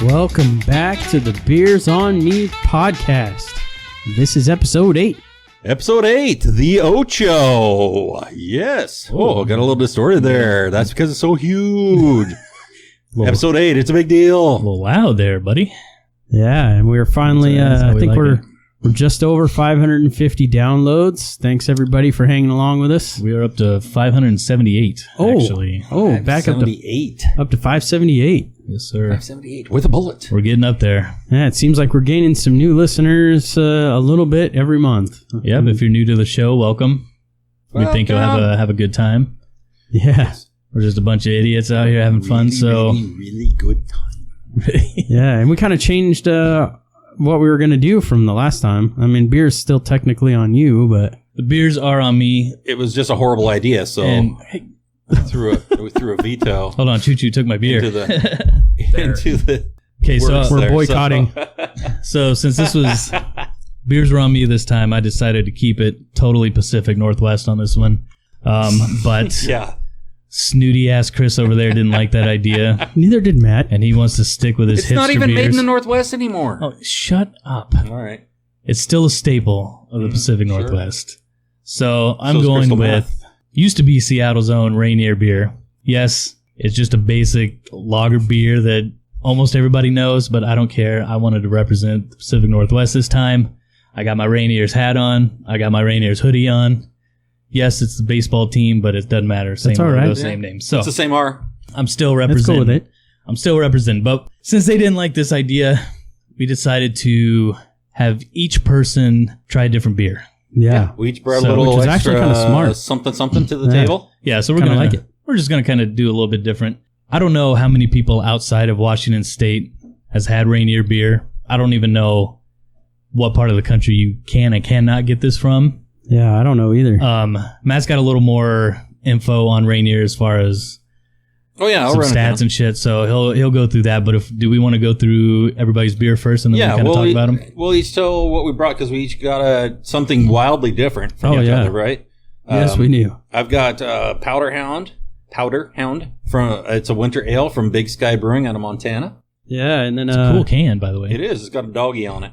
Welcome back to the Beers on Me podcast. This is episode 8. Episode 8, the Ocho. Yes. Oh, got a little distorted there. That's because it's so huge. Episode 8, it's a big A deal. little loud there, buddy. Yeah, and we're finally, That's how I we think like we're it. just over 550 downloads. Thanks everybody for hanging along with us. We are up to 578, actually. Oh, back up to 78. 578. Yes, sir. 578 with a bullet. We're getting up there. Yeah, it seems like we're gaining some new listeners a little bit every month. Yep, if you're new to the show, welcome. We think you'll have a good time. Yeah. We're just a bunch of idiots out here having fun, so... Really good time. Yeah, and we kind of changed what we were going to do from the last time. I mean, beer's still technically on you, but... The beers are on me. It was just a horrible idea, so And, hey, we threw a veto hold on, Choo-Choo took my beer. into the Okay, so works we're there, boycotting. So since this was beers were on me this time, I decided to keep it totally Pacific Northwest on this one. But yeah. snooty ass Chris over there didn't like that idea, Neither did Matt. and he wants to stick with his It's hipster not even beers. made in the Northwest anymore. Oh, shut up! All right. It's still a staple of the Pacific sure. Northwest. So I'm So is going Crystal with Meth. used to be Seattle's own Rainier beer. Yes, it's just a basic lager beer that almost everybody knows, but I don't care. I wanted to represent the Pacific Northwest this time. I got my Rainier's hat on. I got my Rainier's hoodie on. Yes, it's the baseball team, but it doesn't matter. Same That's all right. logo, same name. So It's the same R. I'm still Let's representing. go with it. I'm still representing. But since they didn't like this idea, we decided to have each person try a different beer. Yeah. We each brought So- a little which is extra actually kinda smart. something to the Yeah. table. Yeah, so we're Kinda gonna like it. We're just gonna kind of do a little bit different. I don't know how many people outside of Washington State has had Rainier beer. I don't even know what part of the country you can and cannot get this from. Yeah, I don't know either. Matt's got a little more info on Rainier as far as Oh yeah, I'll some run it down. stats and shit. So he'll go through that. But do we want to go through everybody's beer first and then we kind of talk about them? We'll each tell what we brought because we each got something wildly different from Oh, each yeah. other, right? Yes, we knew. I've got Powder Hound from it's a winter ale from Big Sky Brewing out of Montana. Yeah, and then It's a cool can, by the way. It is. It's got a doggy on it.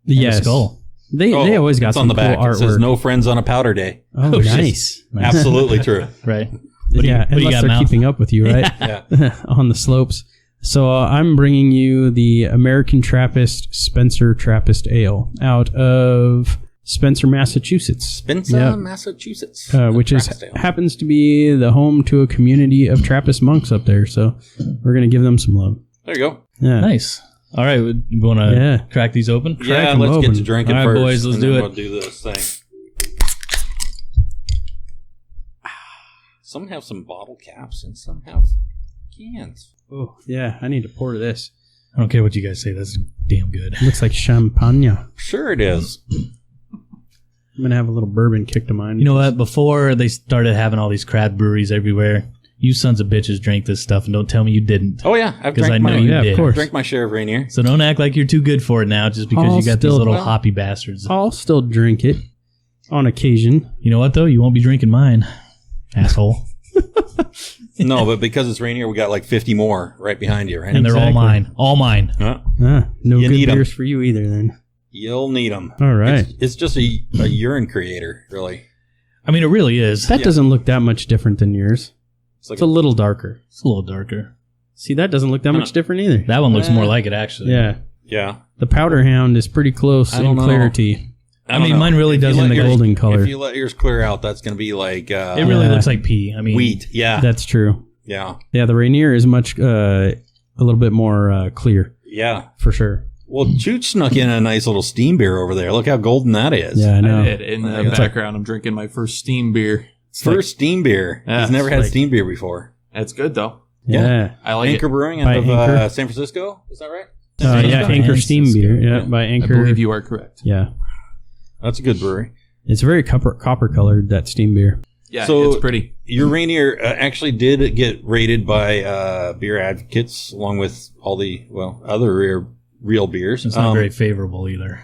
And a yes, skull. they always got it's some on the cool back. artwork. It says "No friends on a powder day." Oh, shit. nice. Absolutely true. Right. Yeah, what do you unless got, they're Mal? keeping up with you, right? Yeah. On the slopes. So I'm bringing you the American Trappist Spencer Trappist Ale out of Spencer, Massachusetts. Spencer, Yep. Massachusetts. Which Trappist ale. happens to be the home to a community of Trappist monks up there. So we're going to give them some love. There you go. Yeah. Nice. All right, we want to Yeah. crack these open? Yeah, 'em let's open. get to drinking All right, first. boys, let's and do then it. We'll do this thing. Some have some bottle caps and some have cans. Oh, yeah. I need to pour this. I don't care what you guys say. That's damn good. Looks like champagne. Sure it is. I'm going to have a little bourbon kick to mine. You know what? Before they started having all these craft breweries everywhere, you sons of bitches drank this stuff, and don't tell me you didn't. Oh yeah, I've 'Cause drank I know my, you yeah, did. of course. drank my share of Rainier. So don't act like you're too good for it now just because I'll you got these still- little well- hoppy bastards. I'll still drink it on occasion. You know what, though? You won't be drinking mine, asshole. No, but because it's Rainier, we got like 50 more right behind you, right? And they're all Exactly. mine. All mine. Huh? No You good need 'em. beers for you either then. You'll need them. All right. It's just a urine creator, really. I mean, it really is. That Yeah. doesn't look that much different than yours. It's like It's a little darker. It's a little darker. See, that doesn't look that much different either. That one looks more like it, actually. Yeah. yeah. The Powder Hound is pretty close I in don't know. clarity. I mean, mine really does in let the yours- golden color. If you let yours clear out, that's going to be like It really Yeah. looks like pee. I mean, wheat. Yeah. That's true. Yeah. Yeah, the Rainier is much, a little bit more clear, Yeah. for sure. Well, Chooch snuck in a nice little steam beer over there. Look how golden that is. Yeah, I know. I did. In the background, I'm drinking my first steam beer. First steam beer. Yeah, He's never it's had like- steam beer before. That's good, though. Yeah. I like Anchor it. Brewing By out of Anchor. San Francisco. Is that right? Yeah, Anchor Steam Beer. Yeah, by I Anchor. believe you are correct. Yeah. That's a good brewery. It's very copper colored, that steam beer. Yeah, So- it's pretty. Your Rainier actually did get rated by beer advocates along with all the, other real beers. it's not very favorable either.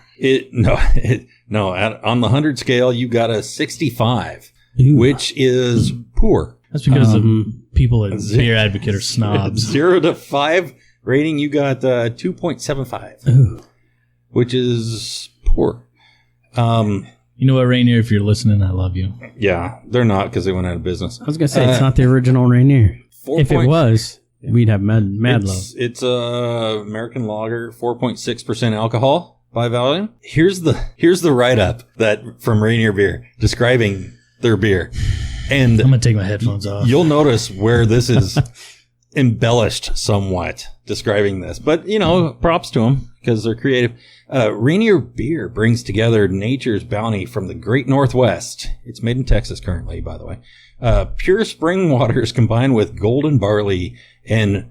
On the 100 scale, you got a 65, Ooh. which is poor. That's because Um, the people at Beer Advocate are snobs. 0 to 5, Rating, you got 2.75, Ooh. which is poor. You know what, Rainier? If you're listening, I love you. Yeah, they're not because they went out of business. I was going to say, it's not the original Rainier. If it was, we'd have mad love. It's a American lager, 4.6% alcohol by volume. Here's the write-up that from Rainier Beer describing their beer. And I'm going to take my headphones off. you'll notice where this is embellished somewhat describing this. But, props to them because they're creative. Rainier Beer brings together nature's bounty from the great Northwest. It's made in Texas currently, by the way. Pure spring waters combined with golden barley and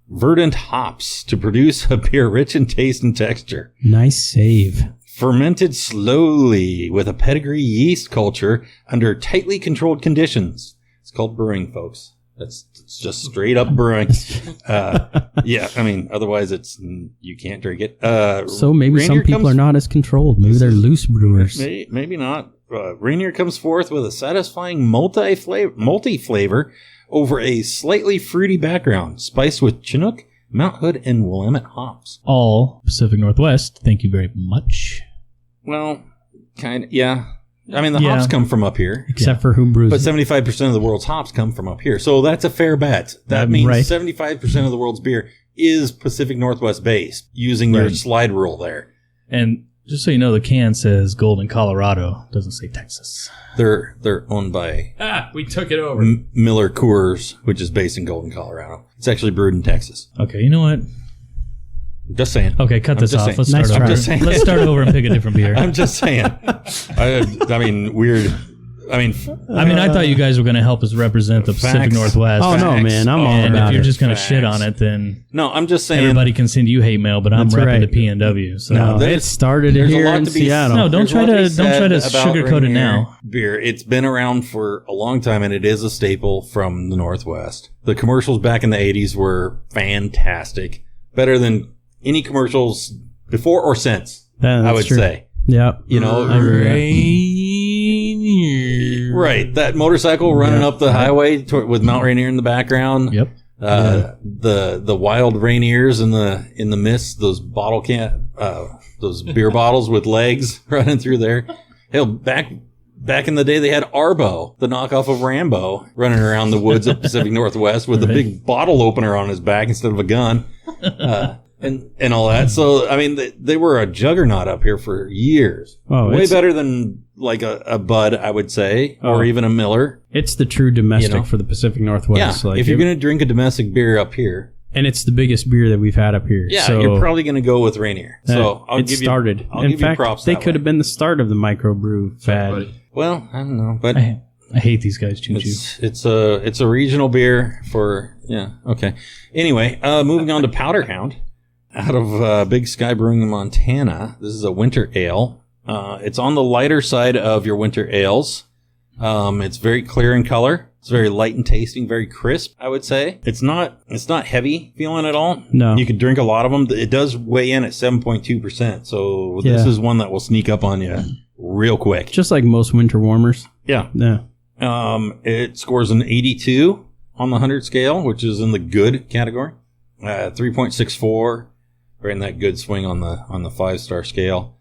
verdant hops to produce a beer rich in taste and texture. Nice save. Fermented slowly with a pedigree yeast culture under tightly controlled conditions. It's called brewing, folks. It's just straight up brewing. Yeah, I mean, otherwise you can't drink it. So maybe Rainier some people are not as controlled. Maybe they're loose brewers. Maybe not. Rainier comes forth with a satisfying multi-flavor over a slightly fruity background, spiced with Chinook, Mount Hood, and Willamette hops. All Pacific Northwest. Thank you very much. Well, kind of, yeah. I mean, the hops come from up here. Except for who brews But it. 75% of the world's hops come from up here. So that's a fair bet. That means right. 75% of the world's beer is Pacific Northwest based, using your slide rule there. And just so you know, the can says Golden, Colorado. Doesn't say Texas. They're owned by We took it over. Miller Coors, which is based in Golden, Colorado. It's actually brewed in Texas. Okay, you know what? Just saying. Okay, cut this just off. saying. Let's Nice start try. over. Just saying. Let's start over and pick a different beer. I'm just saying. I mean, weird. I mean, I thought you guys were going to help us represent the Pacific Facts. Northwest. Oh, no, man. I'm all And about if you're it. just going to shit Facts. on it, then no, I'm just saying. everybody can send you hate mail, but I'm That's repping right. the PNW. So No, there's- it started there's a here lot in to be- Seattle. No, don't There's a try lot to be don't try to said about sugarcoat it Rainier now. Beer. It's been around for a long time, and it is a staple from the Northwest. The commercials back in the 80s were fantastic. Better than any commercials before or since, That's I would true. say. Yeah. You know, I agree with that. Rainier. right. That motorcycle running up the highway with Mount Rainier in the background. Yep. The wild Rainiers in the mist, those those beer bottles with legs running through there. Hell, back in the day, they had Arbo, the knockoff of Rambo, running around the woods of Pacific Northwest with a big bottle opener on his back instead of a gun, and all that. So, I mean, they were a juggernaut up here for years. Oh, Way it's- better than like a Bud, I would say, or even a Miller. It's the true domestic You know? for the Pacific Northwest. Yeah, if you're going to drink a domestic beer up here, and it's the biggest beer that we've had up here. yeah, so you're probably going to go with Rainier. So I'll it give started. you. I'll In give you fact, props. they that could way. have been the start of the microbrew fad. Buddy. Well, I don't know, but I hate these guys, Choo Choo. it's a regional beer for okay. Anyway, moving on to Powder Hound out of Big Sky Brewing in Montana. This is a winter ale. It's on the lighter side of your winter ales. It's very clear in color. It's very light in tasting, very crisp, I would say. It's not heavy feeling at all. No. You could drink a lot of them. It does weigh in at 7.2%. So this Yeah. is one that will sneak up on you real quick. Just like most winter warmers. Yeah. Yeah. It scores an 82 on the 100 scale, which is in the good category. 3.64, right in that good swing on the 5-star scale.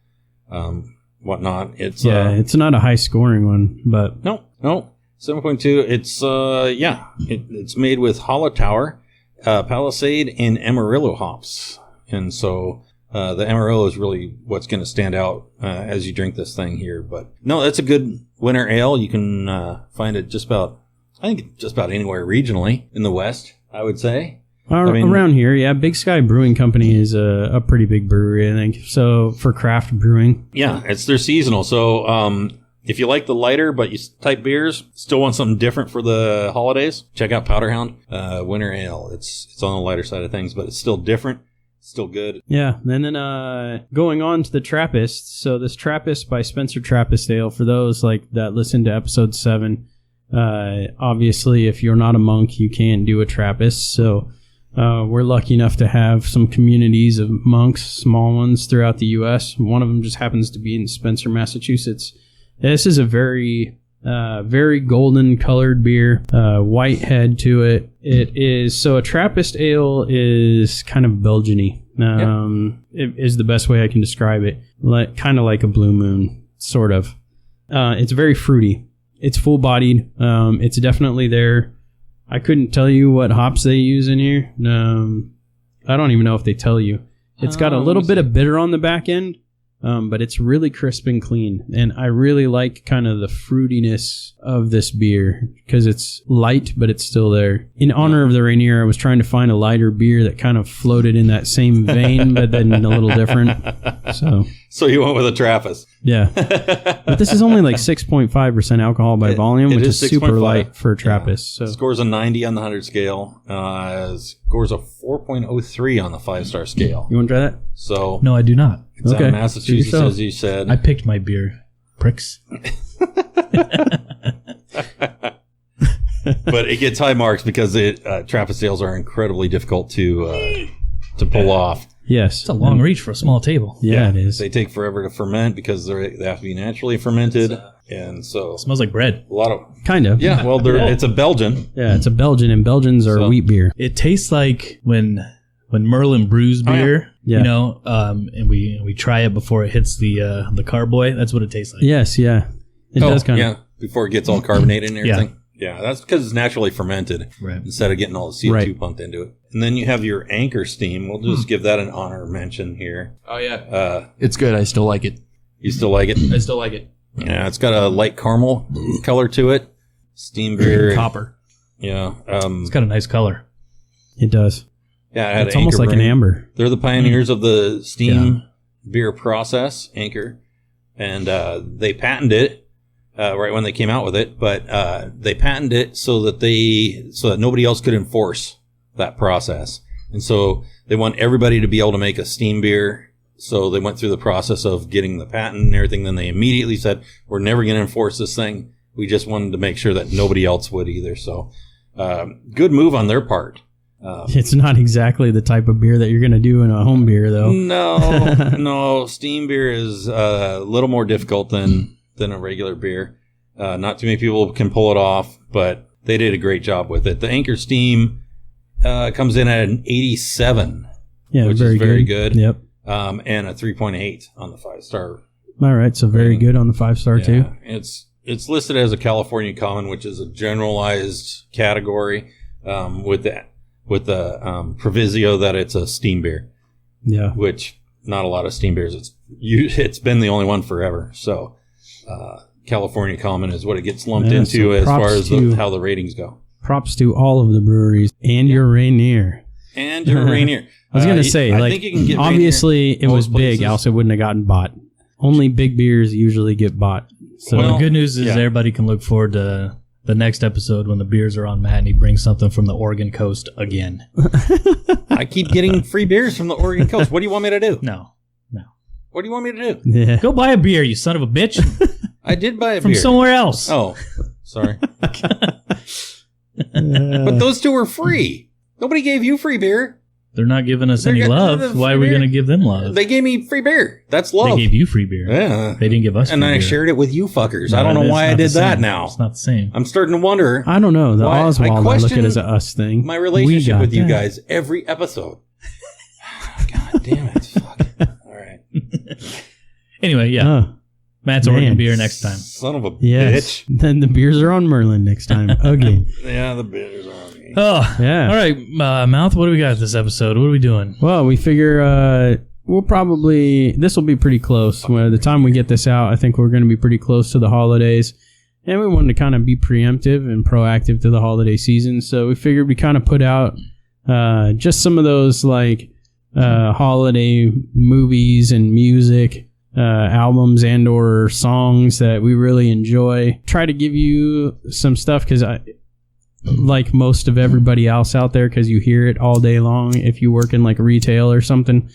Whatnot. It's It's not a high scoring one, but no 7.2. It's it's made with Hollow Tower, Palisade, and Amarillo hops, and so the Amarillo is really what's going to stand out as you drink this thing here. But no, that's a good winter ale. You can find it just about anywhere regionally in the West, I would say. around here, yeah, Big Sky Brewing Company is a pretty big brewery, I think. So for craft brewing, Yeah, they're seasonal. So if you like the lighter but you type beers, still want something different for the holidays, check out Powder Hound Winter Ale. It's on the lighter side of things, but it's still different, still good. yeah. And then going on to the Trappist. So this Trappist by Spencer Trappist Ale. For those like that listen to episode 7, obviously if you're not a monk, you can't do a Trappist. So we're lucky enough to have some communities of monks, small ones throughout the U.S. One of them just happens to be in Spencer, Massachusetts. This is a very Very golden colored beer, white head to it. It is, so a Trappist ale is kind of Belgian-y. It is the best way I can describe it. Kind of like a Blue Moon, sort of. It's very fruity. It's full-bodied. It's definitely there. I couldn't tell you what hops they use in here. I don't even know if they tell you. It's got a little bit of bitter on the back end. But it's really crisp and clean. And I really like kind of the fruitiness of this beer because it's light, but it's still there. In honor of the Rainier, I was trying to find a lighter beer that kind of floated in that same vein, but then a little different. So you went with a Trappist. Yeah. But this is only like 6.5% alcohol by volume, which is super 6.5. light for a Trappist. So. Scores a 90 on the 100 scale. Scores a 4.03 on the 5-star scale. You want to try that? So No, I do not. it's out of Massachusetts, as you said. I picked my beer. Pricks. But it gets high marks because Trappist ales are incredibly difficult to pull off. Yes. It's a long reach for a small table. Yeah, it is. They take forever to ferment because they have to be naturally fermented, and so It smells like bread. a lot of Kind of. yeah. Well, it's a Belgian. Yeah, it's a Belgian, and Belgians are wheat beer. It tastes like when Merlin brews beer, Yeah. you know, and we try it before it hits the carboy. That's what it tastes like. Yes, yeah. It does kind of. before it gets all carbonated and Yeah. everything. Yeah, that's because it's naturally fermented Right. instead of getting all the CO2 Right. pumped into it. And then you have your anchor steam. We'll just give that an honor mention here. Oh, yeah. It's good. I still like it. You still like it? I still like it. Yeah, it's got a light caramel color to it. Steam beer. Copper. Yeah. It's got a nice color. It does. Yeah, I had It's almost like an amber. They're the pioneers of the steam beer process, Anchor. And they patented it right when they came out with it, but they patented it so that nobody else could enforce that process. And so they want everybody to be able to make a steam beer. So they went through the process of getting the patent and everything. Then they immediately said, we're never going to enforce this thing. We just wanted to make sure that nobody else would either. So good move on their part. It's not exactly the type of beer that you're going to do in a home beer, though. No. Steam beer is a little more difficult than a regular beer. Not too many people can pull it off, but they did a great job with it. The Anchor Steam comes in at an 87, which is very good. Yep. And a 3.8 on the 5-star. All right, so very good on the 5-star too. It's listed as a California Common, which is a generalized category with the proviso that it's a steam beer. Yeah. Which not a lot of steam beers. It's been the only one forever. So California Common is what it gets lumped into as far as how the ratings go. Props to all of the breweries and your Rainier. And your Rainier. I was going to say, I think you can get obviously it was most big, places. else it wouldn't have gotten bought. Only big beers usually get bought. So Well, the good news is everybody can look forward to the next episode when the beers are on Matt and he brings something from the Oregon coast again. I keep getting free beers from the Oregon coast. What do you want me to do? No. What do you want me to do? yeah. Go buy a beer, you son of a bitch, I did buy a from beer. somewhere else. Oh, sorry. But those two were free. Nobody gave you free beer. They're not giving us They're any getting love. the Why are free we beer. going to give them love? They gave me free beer. That's love. They gave you free beer. Yeah. They didn't give us And free then I beer. shared it with you fuckers. No, I don't know it's why I not did the that same. now. It's not the same. I'm starting to wonder I don't know. The Why- I Oswald, I look at question it as a us thing. my We relationship got with you that. guys every episode. God damn it. Fuck. All right. Anyway, yeah. Oh, Matt's man. Oregon beer next time. Son of a yes. bitch. Then the beers are on Merlin next time. Okay. Yeah, the bitters are on me. Oh, Yeah. all right. Mouth, what do we got this episode? What are we doing? Well, we figure this will be pretty close. By the time we get this out, I think we're going to be pretty close to the holidays. And we wanted to kind of be preemptive and proactive to the holiday season. So we figured we kind of put out just some of those like holiday movies and music, albums and or songs that we really enjoy. Try to give you some stuff because like most of everybody else out there, because you hear it all day long. If you work in like retail or something,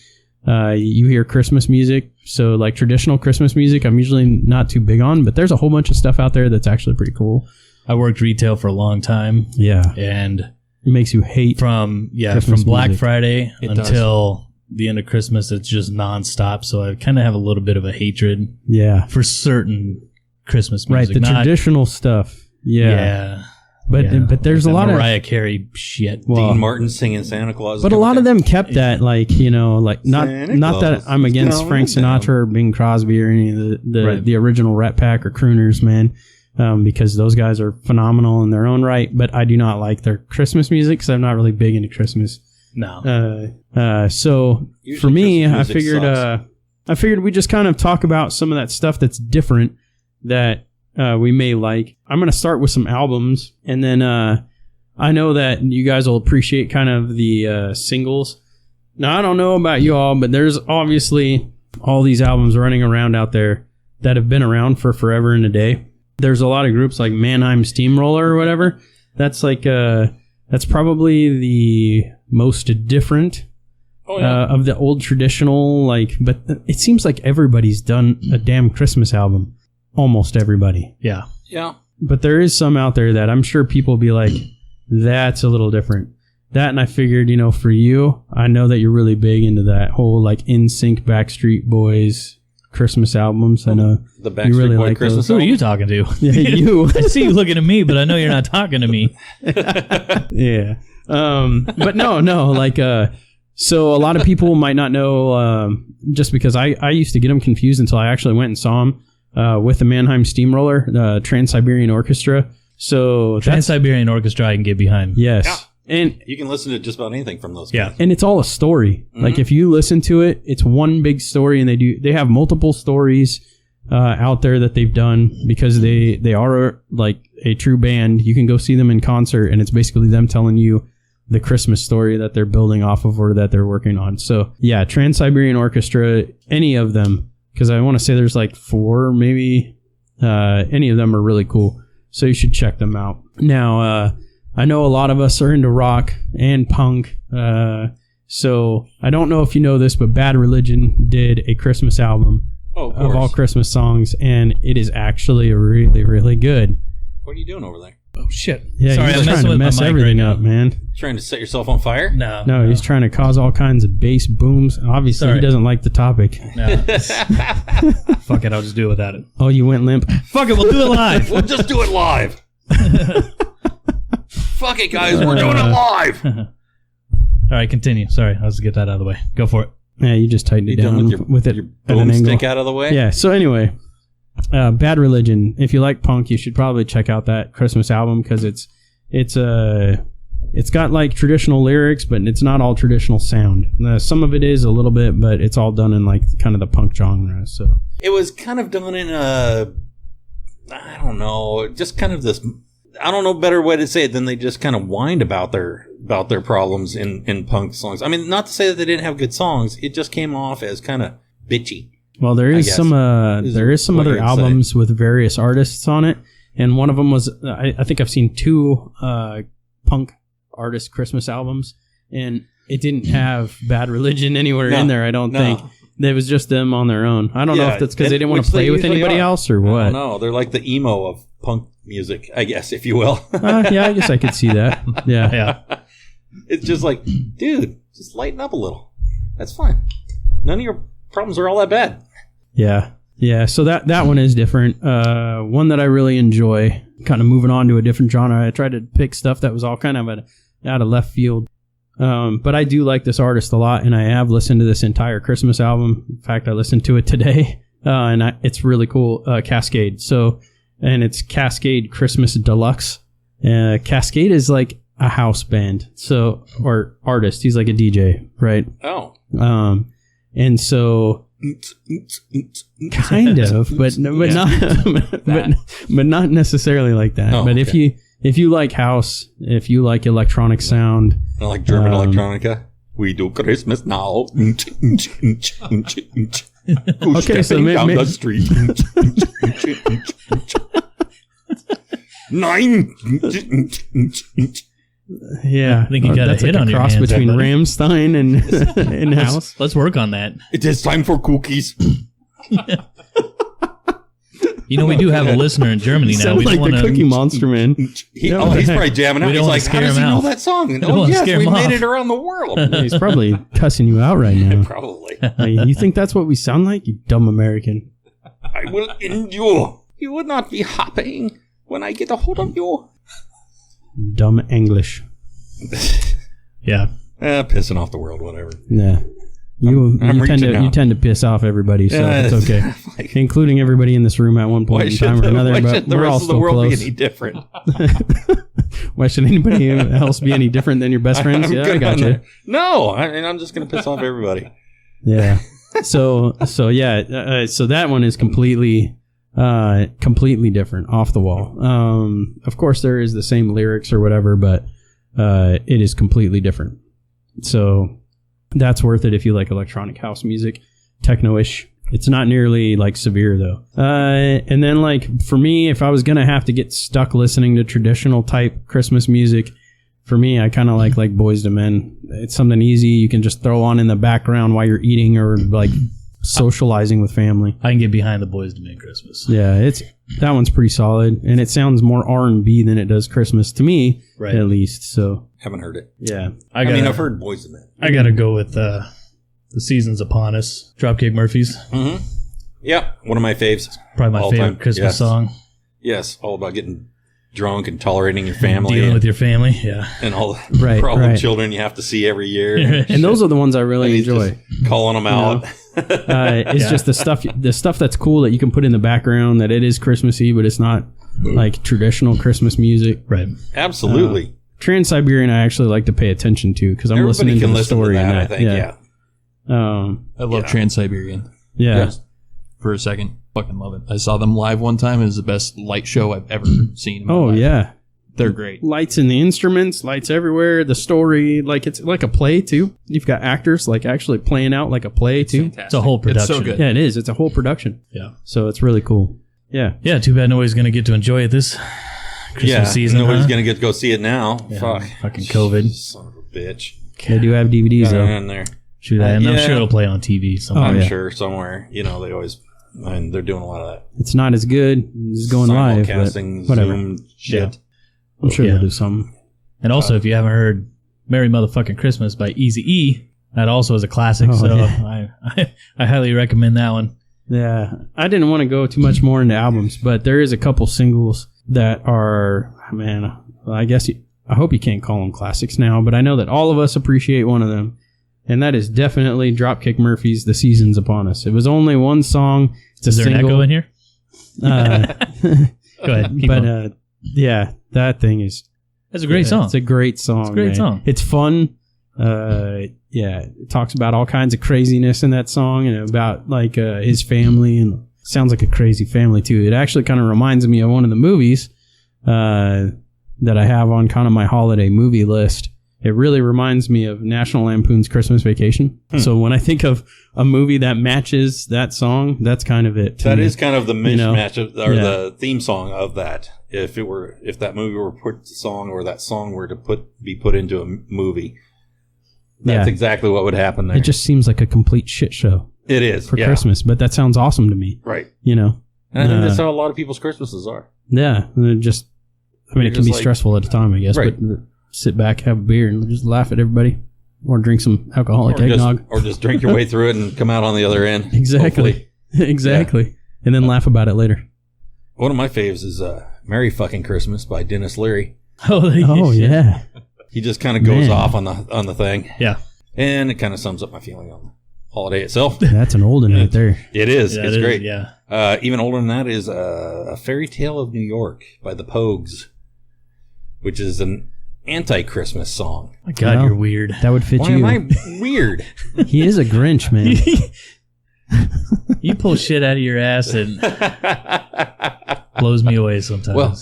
you hear Christmas music. So like traditional Christmas music, I'm usually not too big on, but there's a whole bunch of stuff out there that's actually pretty cool. I worked retail for a long time. Yeah. And It makes you hate. from Christmas Black music. Friday It does. until the end of Christmas, it's just nonstop. So I kind of have a little bit of a hatred Yeah. for certain Christmas Right, music. the traditional stuff. Yeah. But there's like a lot of Mariah Carey shit. well, Dean Martin singing Santa Claus. but a lot of them kept that, like, you know, like not Santa that Claus I'm is against coming Frank Sinatra down. or Bing Crosby or any of Right. the original Rat Pack or crooners, man, because those guys are phenomenal in their own right. But I do not like their Christmas music because I'm not really big into Christmas. No. So Usually for me, Christmas I music figured sucks. I figured we just kind of talk about some of that stuff that's different that we may like. I'm going to start with some albums, and then I know that you guys will appreciate kind of the singles. Now, I don't know about you all, but there's obviously all these albums running around out there that have been around for forever and a day. There's a lot of groups like Mannheim Steamroller or whatever. That's like that's probably the most different of the old traditional, like, but it seems like everybody's done a damn Christmas album. Almost everybody. Yeah. Yeah. But there is some out there that I'm sure people will be like, that's a little different. That, and I figured, you know, for you, I know that you're really big into that whole, like, NSYNC Backstreet Boys Christmas albums. I know The Backstreet you really Boy like Christmas those. Who are you talking to? Yeah, you. I see you looking at me, but I know you're not talking to me. Yeah. But no, like, so a lot of people might not know, just because I used to get them confused until I actually went and saw them with the Mannheim Steamroller, the Trans-Siberian Orchestra. So that's, Trans-Siberian Orchestra I can get behind. yes. Yeah. And You can listen to just about anything from those Yeah. guys. and it's all a story. Like, if you listen to it, it's one big story, and they have multiple stories out there that they've done because they are like a true band. You can go see them in concert, and it's basically them telling you the Christmas story that they're building off of or that they're working on. So yeah, Trans-Siberian Orchestra, any of them, because I want to say there's like 4 maybe. Any of them are really cool, so you should check them out. Now, I know a lot of us are into rock and punk, so I don't know if you know this, but Bad Religion did a Christmas album Oh, of of all course. Christmas songs, and it is actually really, really good. What are you doing over there? Oh, shit. Yeah, Sorry, he's I'm trying messing to with my mess mic everything right up, now. man. Trying to set yourself on fire? No, he's trying to cause all kinds of bass booms. Obviously, Sorry. he doesn't like the topic. No. Fuck it, I'll just do it without it. Oh, you went limp? Fuck it, we'll do it live. We'll just do it live. Fuck it, guys. We're doing it live. All right, continue. Sorry, let's get that out of the way. Go for it. Yeah, you just tightened it You done down with it your at an angle. boomstick out of the way? Yeah, so anyway, Bad Religion. If you like punk, you should probably check out that Christmas album because it's got like traditional lyrics, but it's not all traditional sound. Some of it is a little bit, but it's all done in like kind of the punk genre. So It was kind of done in a, I don't know, just kind of this, I don't know a better way to say it than they just kind of whined about their problems in punk songs. I mean, not to say that they didn't have good songs. It just came off as kind of bitchy. well, there is guess. some What other you'd albums with various artists on it, and one of them was I think I've seen 2 punk artist Christmas albums, and it didn't have Bad Religion anywhere in there. I don't think. It was just them on their own. I don't know if that's because they didn't want to play with anybody else or what. No, they're like the emo of punk music, I guess, if you will. Yeah, I guess I could see that. Yeah. Yeah. It's just like, dude, just lighten up a little. That's fine. None of your problems are all that bad. Yeah. Yeah. So that one is different. One that I really enjoy, kind of moving on to a different genre. I tried to pick stuff that was all kind of out of left field. But I do like this artist a lot, and I have listened to this entire Christmas album. In fact, I listened to it today, and it's really cool. Cascade. So, and it's Cascade Christmas Deluxe. Cascade is like a house band, so, or artist. He's like a DJ, right? Oh. And so kind of, but not, but not necessarily like that. Oh, but okay. if you like house, if you like electronic sound, I like German electronica. We do Christmas now. Okay, so down the street. Nine. yeah, I think you got a that's hit like on a your cross hands there, between buddy. Ramstein and house. Let's work on that. It is time for cookies. You know, we do have a listener in Germany now. Sounds We like don't the want Cookie to. Monster Man. He's Yeah, probably jamming out. We He's don't wanna like, how scare does he him know out. that song? don't Oh, wanna yes, scare we him made off. it around the world. He's probably cussing you out right now. Probably. Hey, you think that's what we sound like, you dumb American? I will endure. You would not be happy when I get a hold of you. Dumb English. Yeah. Pissing off the world, whatever. Yeah. You tend to piss off everybody, so it's okay. Like, including everybody in this room at one point in time or another. Why But should the we're all rest of the still world close. be any different? Why should anybody else be any different than your best friends? Yeah, I got you. No, I'm just going to piss off everybody. Yeah. So that one is completely different, off the wall. Of course, there is the same lyrics or whatever, but it is completely different. So that's worth it if you like electronic house music, techno-ish. It's not nearly like severe though. And then like for me, if I was gonna have to get stuck listening to traditional type Christmas music, for me, I kind of like Boyz II Men. It's something easy you can just throw on in the background while you're eating or like socializing with family. I can get behind the Boyz II Men Christmas. Yeah, that one's pretty solid, and it sounds more R&B than it does Christmas to me, right. At least. So Haven't heard it. yeah, I've heard Boyz II Men. I gotta go with the Season's Upon Us, Dropkick Murphys. Mm-hmm. Yeah, one of my faves. Probably my favorite All-time. Christmas song. Yes, all about getting drunk and tolerating your family. Dealing with your family, yeah. And all the problem children you have to see every year. and those are the ones I really enjoy. Calling them out. It's just the stuff that's cool that you can put in the background, that it is Christmassy, but it's not like traditional Christmas music. Right. Absolutely. Trans-Siberian I actually like to pay attention to because I'm Everybody listening to can the listen story to that, in that. I think, yeah. I love Trans-Siberian. Yeah. Just for a second. Fucking love it. I saw them live one time. It was the best light show I've ever seen in my life. Yeah. They're great. Lights in the instruments, lights everywhere. The story, like it's like a play too. You've got actors like actually playing out like a play too. Fantastic. It's a whole production. It's so good. Yeah, it is. It's a whole production. Yeah. So it's really cool. Yeah. Yeah, too bad nobody's going to get to enjoy it this Christmas season. Nobody's going to get to go see it now. Yeah, Fuck. fucking COVID. Son of a bitch. They do have DVDs Got though. it in there. Shoot, I'm sure it'll play on TV somewhere. I'm yeah. sure somewhere. They always... they're doing a lot of that. It's not as good as going live, but Simulcasting, whatever. Zoom shit. Yeah. I'm sure Yeah. they'll do something. And also, if you haven't heard Merry Motherfucking Christmas by Eazy-E, that also is a classic. Oh, so yeah. I highly recommend that one. Yeah, I didn't want to go too much more into albums, but there is a couple singles that are, man, I guess I hope you can't call them classics now, but I know that all of us appreciate one of them, and that is definitely Dropkick Murphys' The Season's Upon Us. It was only one song. It's Is a there single. an echo in here? Go ahead. Keep But going. yeah, that thing is... That's a great song. It's a great song. It's a great man. song. It's fun. It talks about all kinds of craziness in that song and about like his family, and sounds like a crazy family too. It actually kind of reminds me of one of the movies that I have on kind of my holiday movie list. It really reminds me of National Lampoon's Christmas Vacation. So when I think of a movie that matches that song, that's kind of it. That is kind of the mishmash of, or Yeah. the theme song of that. If that movie were put the song, or that song were to be put into a movie, that's exactly what would happen there. It just seems like a complete shit show It is for Christmas, but that sounds awesome to me. right? You know? And I think that's how a lot of people's Christmases are. Yeah, and it just, it can just be like- stressful at the time, I guess, Right. but sit back, have a beer, and just laugh at everybody, or drink some alcoholic eggnog. Or just drink your way through it and come out on the other end. Exactly, hopefully. exactly, and then laugh about it later. One of my faves is "Merry Fucking Christmas" by Dennis Leary. Oh yeah, He just kind of goes Man. off on the thing, Yeah. and it kind of sums up my feeling on the holiday itself. that's an old one right there. It is. Yeah, It's it is, great. Yeah. Even older than that is A Fairy Tale of New York by the Pogues, which is an anti-Christmas song. My God, Well, you're weird. That would fit Why you. am I weird? He is a Grinch, man. You pull shit out of your ass and blows me away sometimes. Well,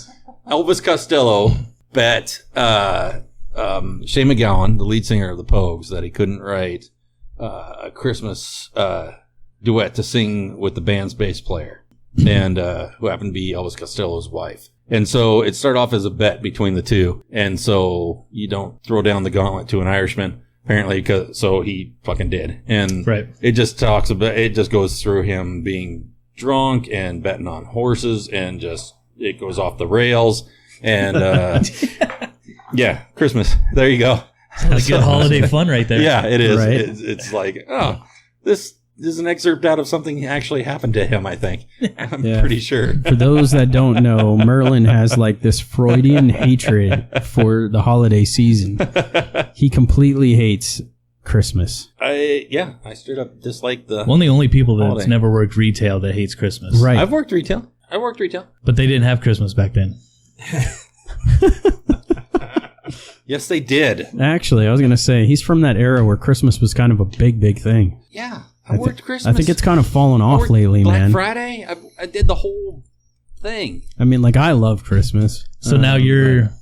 Elvis Costello bet Shane MacGowan, the lead singer of the Pogues, that he couldn't write a Christmas duet to sing with the band's bass player, and who happened to be Elvis Costello's wife. And so it started off as a bet between the two. And so you don't throw down the gauntlet to an Irishman, apparently, so he fucking did. And Right. it just talks about, it just goes through him being drunk and betting on horses, and just, it goes off the rails. And, yeah, Christmas. There you go. Sounds like good holiday fun right there. Yeah, it is. Right. It's like, oh, this is an excerpt out of something that actually happened to him, I think. I'm pretty sure. For those that don't know, Merlin has like this Freudian hatred for the holiday season. He completely hates Christmas. I straight up dislike the... One of the only people that's holiday. never worked retail that hates Christmas. Right. I've worked retail. But they didn't have Christmas back then. Yes, they did. Actually, I was going to say, he's from that era where Christmas was kind of a big thing. Yeah, I worked Christmas. I think it's kind of fallen I off worked lately, Black man. Friday, I did the whole thing. I mean, like, I love Christmas. So now you're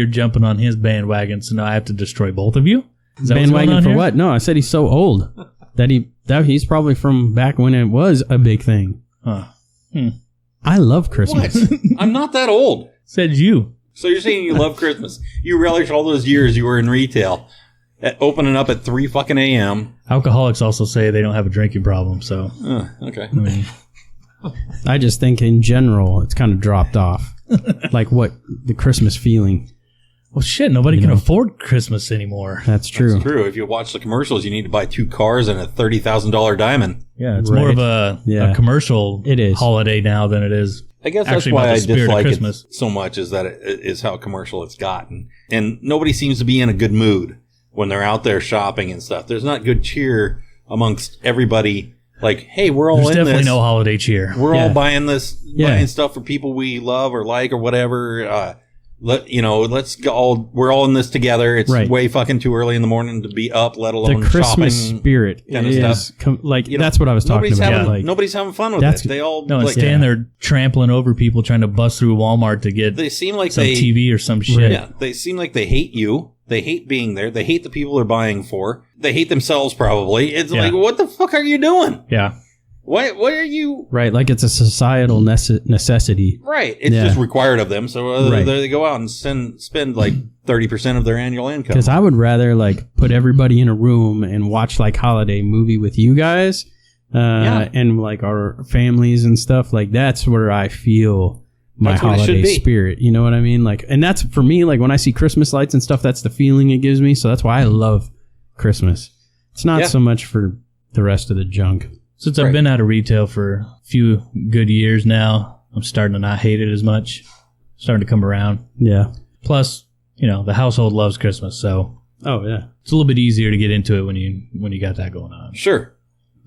jumping on his bandwagon, so now I have to destroy both of you? Is that what's going Bandwagon on for here? what? No, I said he's so old that he's probably from back when it was a big thing. Huh. I love Christmas. What? I'm not that old. Said you. So you're saying you love Christmas. You relish all those years you were in retail, opening up at 3 fucking a.m. Alcoholics also say they don't have a drinking problem, so Okay. I mean, I just think in general it's kind of dropped off. Like what the Christmas feeling. well, shit, nobody can afford Christmas anymore. That's true. It's true. If you watch the commercials, you need to buy 2 cars and a $30,000 diamond. Yeah, it's Right. more of a commercial It is. holiday now than it is. I guess that's Actually, why about I the spirit of dislike Christmas. it so much, is that it is how commercial it's gotten. And nobody seems to be in a good mood when they're out there shopping and stuff. There's not good cheer amongst everybody. Like, hey, we're all There's in definitely this. no holiday cheer. We're all Yeah. buying this, Yeah. buying stuff for people we love or like or whatever. Let's go all, we're all in this together. It's Right. way fucking too early in the morning to be up, let The alone Christmas shopping. spirit kind of is stuff. that's what I was talking Nobody's about. having, Like, nobody's having fun with That's- it. They all, No, and like, stand there trampling over people trying to bust through Walmart to get they seem like some they, TV or some shit. yeah, they seem like they hate you. They hate being there. They hate the people they're buying for. They hate themselves probably. It's Yeah. like, what the fuck are you doing? Yeah. What are you? right, like it's a societal necessity. Right. It's Yeah. just required of them. So Right. there they go out and spend like 30% of their annual income. Because I would rather like put everybody in a room and watch like holiday movie with you guys, and like our families and stuff. Like that's where I feel my That's what it should holiday be. spirit. You know what I mean? Like, and that's for me. Like when I see Christmas lights and stuff, that's the feeling it gives me. So that's why I love Christmas. It's not Yeah. so much for the rest of the junk. Since I've Right. been out of retail for a few good years now, I'm starting to not hate it as much. Starting to come around. Yeah. Plus, the household loves Christmas, so Oh yeah. it's a little bit easier to get into it when you got that going on. Sure.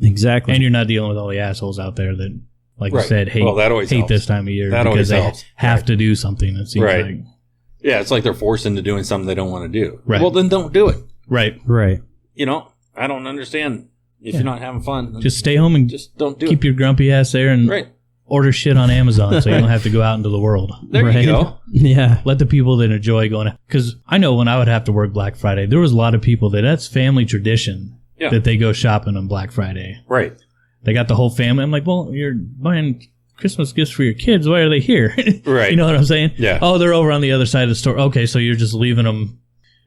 Exactly. And you're not dealing with all the assholes out there that, like Right. you said, hate Well, that always helps. this time of year That because always they helps. have Right. to do something. It seems Right. like. Yeah, it's like they're forced into doing something they don't want to do. Right. Well, then don't do it. Right. right. I don't understand if you're not having fun. Just stay home and just don't do keep it. your grumpy ass there and Right. order shit on Amazon so you don't have to go out into the world. There right. you go. Yeah. Let the people that enjoy going, because I know when I would have to work Black Friday, there was a lot of people that's family tradition Yeah. that they go shopping on Black Friday. Right. They got the whole family. I'm like, well, you're buying Christmas gifts for your kids. Why are they here? Right. You know what I'm saying? Yeah. Oh, they're over on the other side of the store. Okay, so you're just leaving them.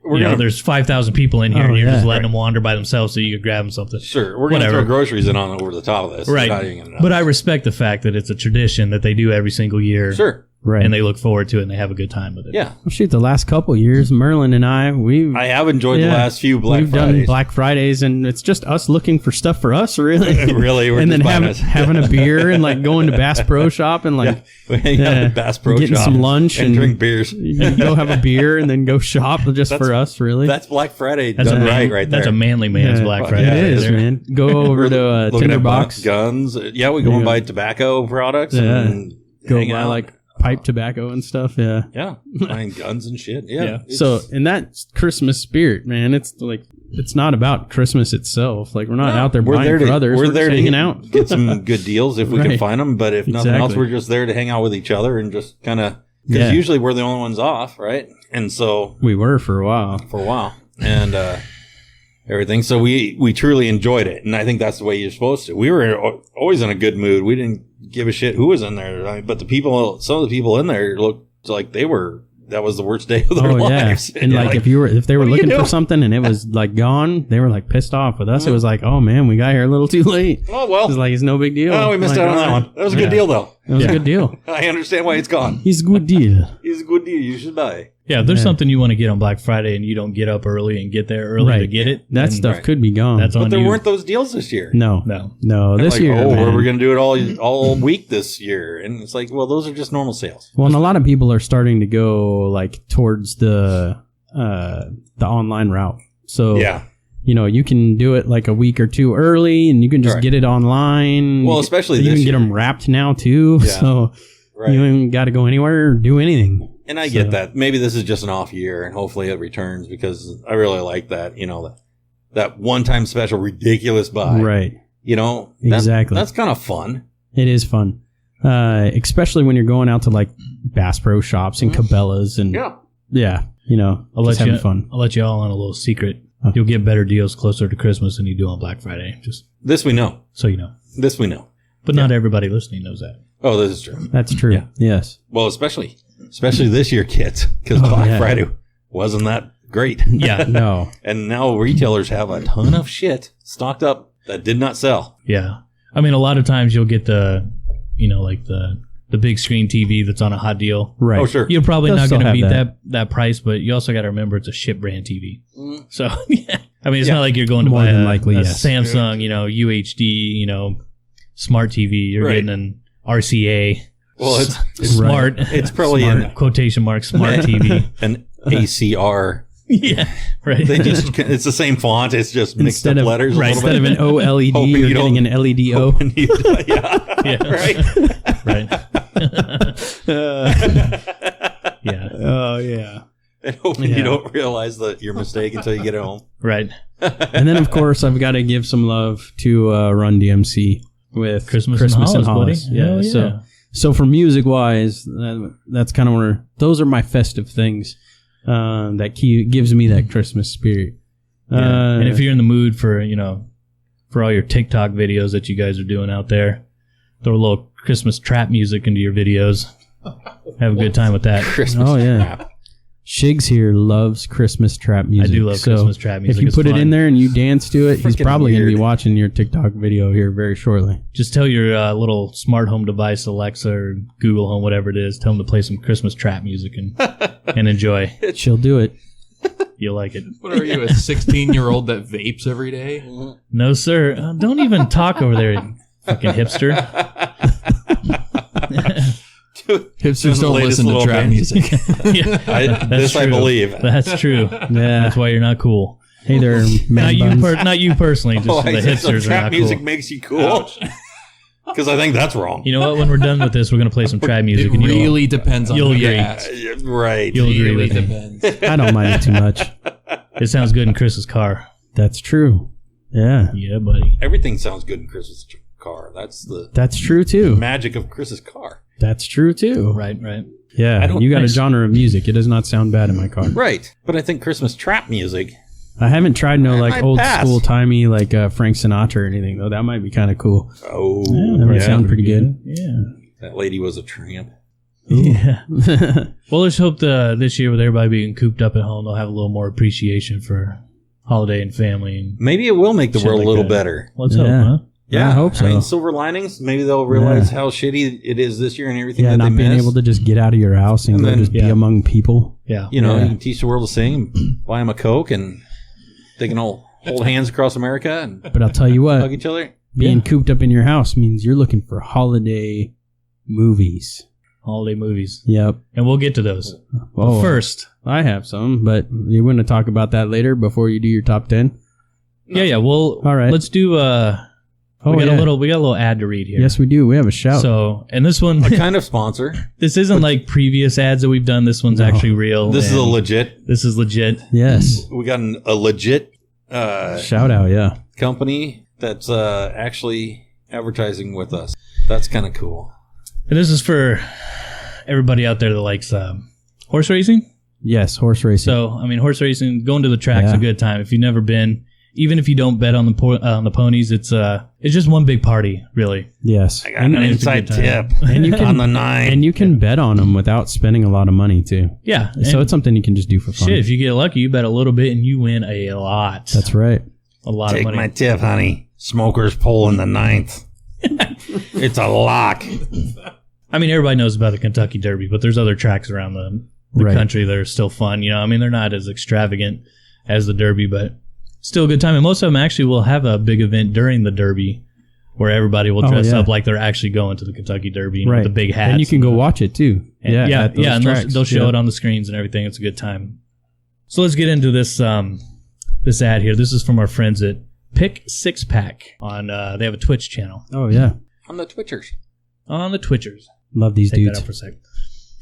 We're gonna There's 5,000 people in here, Oh, and you're yeah. just letting them wander by themselves so you could grab them something. Sure. We're going to Whatever. throw groceries in on over the top of this. Right. Not even gonna know. But I respect the fact that it's a tradition that they do every single year. Sure. Right. And they look forward to it and they have a good time with it. Yeah. Well, shoot, the last couple years, Merlin and I I have enjoyed the last few Black we've done Fridays. Black Fridays, and it's just us looking for stuff for us, really. Really, we're and then just buying having a beer and like going to Bass Pro Shop and like We hang out Yeah. at Bass Pro Getting Shop some lunch and and- drink beers. you go have a beer and then go shop just for us, really. That's Black Friday That's done a right there. That's a manly man's Yeah. Black Fuck Friday. yeah, it is, There. man. Go over to Looking at Tinderbox. guns. Yeah, we go Yeah. and buy tobacco products. Yeah. And Go hang buy out. like pipe tobacco and stuff. Yeah. Yeah, buying guns and shit. Yeah. Yeah. It's- So in that Christmas spirit, man, it's like it's not about Christmas itself. Like we're not out there buying for others. We're there just to hanging out. get some good deals if we can Right. find them. But if nothing else, Exactly. we're just there to hang out with each other and just kind of, because Yeah. usually we're the only ones off, right? And so We were for a while. for a while and everything. So we truly enjoyed it, and I think that's the way you're supposed to. We were always in a good mood. We didn't give a shit who was in there, but some of the people in there looked like that was the worst day of their Oh yeah, lives. and You're like if they were what are you looking for doing? something and it was like gone, they were like pissed off. With us, it was like, oh man, we got here a little too late. oh well, It's like it's no big deal. oh, we missed Like, out on that all one. right. That was a good Yeah. deal though. It was a good deal. I understand why it's gone. He's a good deal. It's a good deal. You should buy. Yeah, if there's Yeah. something you want to get on Black Friday and you don't get up early and get there early to get it, That then stuff Right. could be gone. that's on But there you. weren't those deals this year. no. No. This Like, year, oh, man. we're going to do it all week this year. And it's like, well, those are just normal sales. Well, and a lot of people are starting to go like towards the online route. So Yeah. you can do it like a week or two early, and you can just Right. get it online. Well, especially you this can get year. them wrapped now too. Yeah. So Right. you ain't got to go anywhere or do anything. And I get that. Maybe this is just an off year, and hopefully it returns because I really like that. That one-time special ridiculous buy. Right. Exactly. That's kind of fun. It is fun, especially when you're going out to like Bass Pro shops and Cabela's and Yeah. I'll just let having you. fun. I'll let you all on a little secret. You'll get better deals closer to Christmas than you do on Black Friday. Just This we know. so you know. This we know. But not everybody listening knows that. Oh, this is true. That's true. Yeah. Yes. Well, especially this year, kids, because Oh, Black yeah. Friday wasn't that great. Yeah. No. And now retailers have a ton of shit stocked up that did not sell. Yeah. I mean, a lot of times you'll get the big screen TV that's on a hot deal. Right. Oh, sure. You're probably They'll not still going to have beat that. that price, but you also got to remember it's a ship brand TV. Mm. So, yeah. I mean, it's Yeah. not like you're going to More buy than a likely, yes. Samsung, UHD, smart TV. You're Right. getting an RCA. Well, it's Smart. it's probably Smart, quotation marks, smart TV. an ACR. Yeah. Right. They just it's the same font. It's just mixed Instead up of letters. right, a little Instead of bit. an OLED, Hoping you're you getting don't- an LEDO. Hoping you- yeah. Yeah. Right. Right. Yeah. Oh yeah. And hoping Yeah. you don't realize that your mistake until you get home. Right. And then of course I've got to give some love to Run DMC with Christmas and and Hollis, Hollis. buddy. Yeah. Hell yeah. So for music wise, that's kind of where those are my festive things that gives me that Christmas spirit. Yeah. And if you're in the mood for all your TikTok videos that you guys are doing out there, throw a little Christmas trap music into your videos. Have a good time with that. Christmas. Oh, yeah. crap. Shigs here loves Christmas trap music. I do love so Christmas trap music. If you It's put it fun. in there and you dance to it, he's Freaking probably going to be weird. watching your TikTok video here very shortly. Just tell your little smart home device, Alexa or Google Home, whatever it is, tell them to play some Christmas trap music and enjoy. She'll do it. You'll like it. What are you, a 16-year-old that vapes every day? No, sir. Don't even talk over there, you fucking hipster. Hipsters don't latest listen to little trap band. music. Yeah, This I true. believe. That's true. Yeah. That's why you're not cool. Hey there, man buns. Not you personally. Just Oh, the I said hipsters are trap not music cool. makes you cool. Because I think that's wrong. You know what? When we're done with this, we're gonna play some trap music. It and you'll- really depends on you'll who you agree. ask. Right. You'll agree Really with me. depends. I don't mind it too much. It sounds good in Chris's car. That's true. Yeah. Yeah, buddy. Everything sounds good in Chris's car. That's the That's true too. magic of Chris's car. That's true too. Right, right. Yeah. I don't- You got a Nice. genre of music. It does not sound bad in my car. Right. But I think Christmas trap music. I haven't tried no like might old pass. school timey like Frank Sinatra or anything though. That might be kind of cool. Oh, That might sound pretty good. Yeah. That lady was a tramp. Yeah. Well, let's hope this year with everybody being cooped up at home, they'll have a little more appreciation for holiday and family. And Maybe it will make the Shit world like a little that. better. let's Yeah. hope, huh? Yeah, I hope so. I mean, silver linings. Maybe they'll realize how shitty it is this year and everything Yeah, that they not being miss. able to just get out of your house and, And go then- just be yeah. among people. Yeah. You know, Yeah. you can teach the world to sing, buy them a Coke, and they can all hold hands across America and But I'll tell you hug what, each other. being cooped up in your house means you're looking for holiday movies. Holiday movies. Yep. And we'll get to those. Oh, First. I have some, but you want to talk about that later before you do your top 10? Yeah. Well, All right. let's do, we got a little ad to read here. Yes, we do. We have a shout. So, and this one, A kind of sponsor. this isn't like previous ads that we've done. This one's No. actually real. This is a and legit. This is legit. yes. We got a legit Shout out, yeah. company that's actually advertising with us. That's kind of cool. And this is for everybody out there that likes horse racing. Yes, horse racing. So, I mean, horse racing, going to the track's Yeah. a good time. If you've never been, even if you don't bet on the ponies, it's just one big party, really. yes. I got an it's a inside good time. tip And you can- on the 9. And you can bet on them without spending a lot of money, too. Yeah. So and it's something you can just do for fun. shit, if you get lucky, you bet a little bit and you win a lot. That's right. a lot Take of money. my tip, honey. Smoker's pole in the 9th. It's a lock. I mean, everybody knows about the Kentucky Derby, but there's other tracks around the country that are still fun. You know, I mean, they're not as extravagant as the Derby, but still a good time. And most of them actually will have a big event during the Derby where everybody will dress up like they're actually going to the Kentucky Derby with the big hats. And you can go watch it too. And and they'll show it on the screens and everything. It's a good time. So let's get into this this ad here. This is from our friends at Pick Six Pack on. They have a Twitch channel. Oh yeah, On the Twitchers. Love these Take dudes. that up for a sec.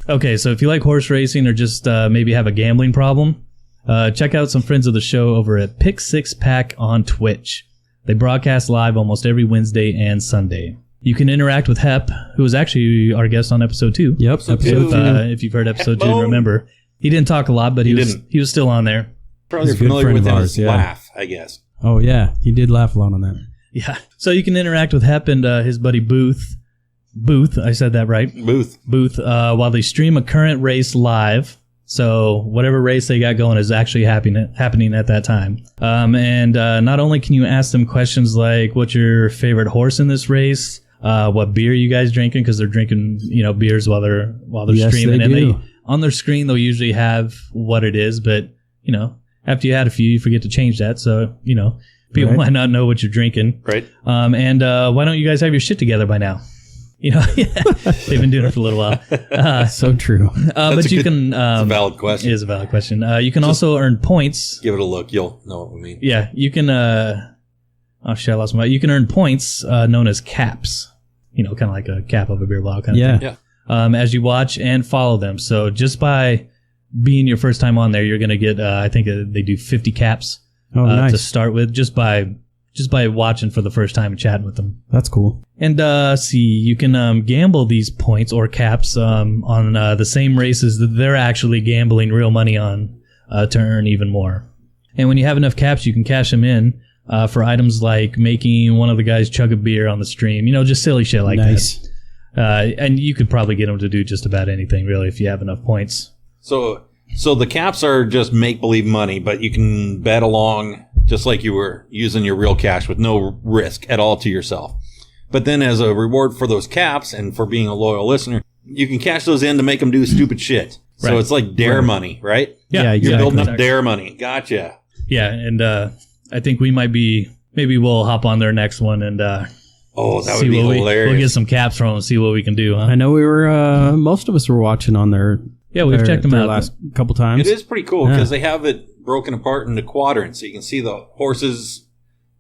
Okay, so if you like horse racing or just maybe have a gambling problem, check out some friends of the show over at Pick Six Pack on Twitch. They broadcast live almost every Wednesday and Sunday. You can interact with Hep, who was actually our guest on episode 2. Yep, episode 2. If you've heard episode 2, remember. He didn't talk a lot, but he was still on there. Probably familiar with his laugh, I guess. Oh, yeah. He did laugh a lot on that. Yeah. So you can interact with Hep and his buddy Booth, I said that right. Booth, while they stream a current race live. So whatever race they got going is actually happening at that time. And not only can you ask them questions like, what's your favorite horse in this race? What beer you guys drinking? Because they're drinking, beers while they're streaming. They on their screen, they'll usually have what it is. But, after you had a few, you forget to change that. So, people might not know what you're drinking. Right. And why don't you guys have your shit together by now? They've been doing it for a little while. So true. But you can... it's a valid question. It is a valid question. You can also earn points. Give it a look. You'll know what we mean. Yeah, you can... oh, shit, I lost my... You can earn points known as caps. Kind of like a cap of a beer bottle kind of thing. Yeah. As you watch and follow them. So just by being your first time on there, you're going to get... I think they do 50 caps to start with, just by watching for the first time and chatting with them. That's cool. And you can gamble these points or caps on the same races that they're actually gambling real money on to earn even more. And when you have enough caps, you can cash them in for items like making one of the guys chug a beer on the stream. Just silly shit like that. And you could probably get them to do just about anything, really, if you have enough points. So the caps are just make-believe money, but you can bet along just like you were using your real cash with no risk at all to yourself. But then as a reward for those caps and for being a loyal listener, you can cash those in to make them do stupid shit. So it's like dare money, right? Yeah, You're building up dare money. Gotcha. Yeah, and I think we maybe we'll hop on their next one and that would be hilarious. We'll get some caps from them and see what we can do, huh? I know we were, most of us were watching on their... Yeah, we've checked them out last couple times. It is pretty cool because they have it broken apart into quadrants, so you can see the horses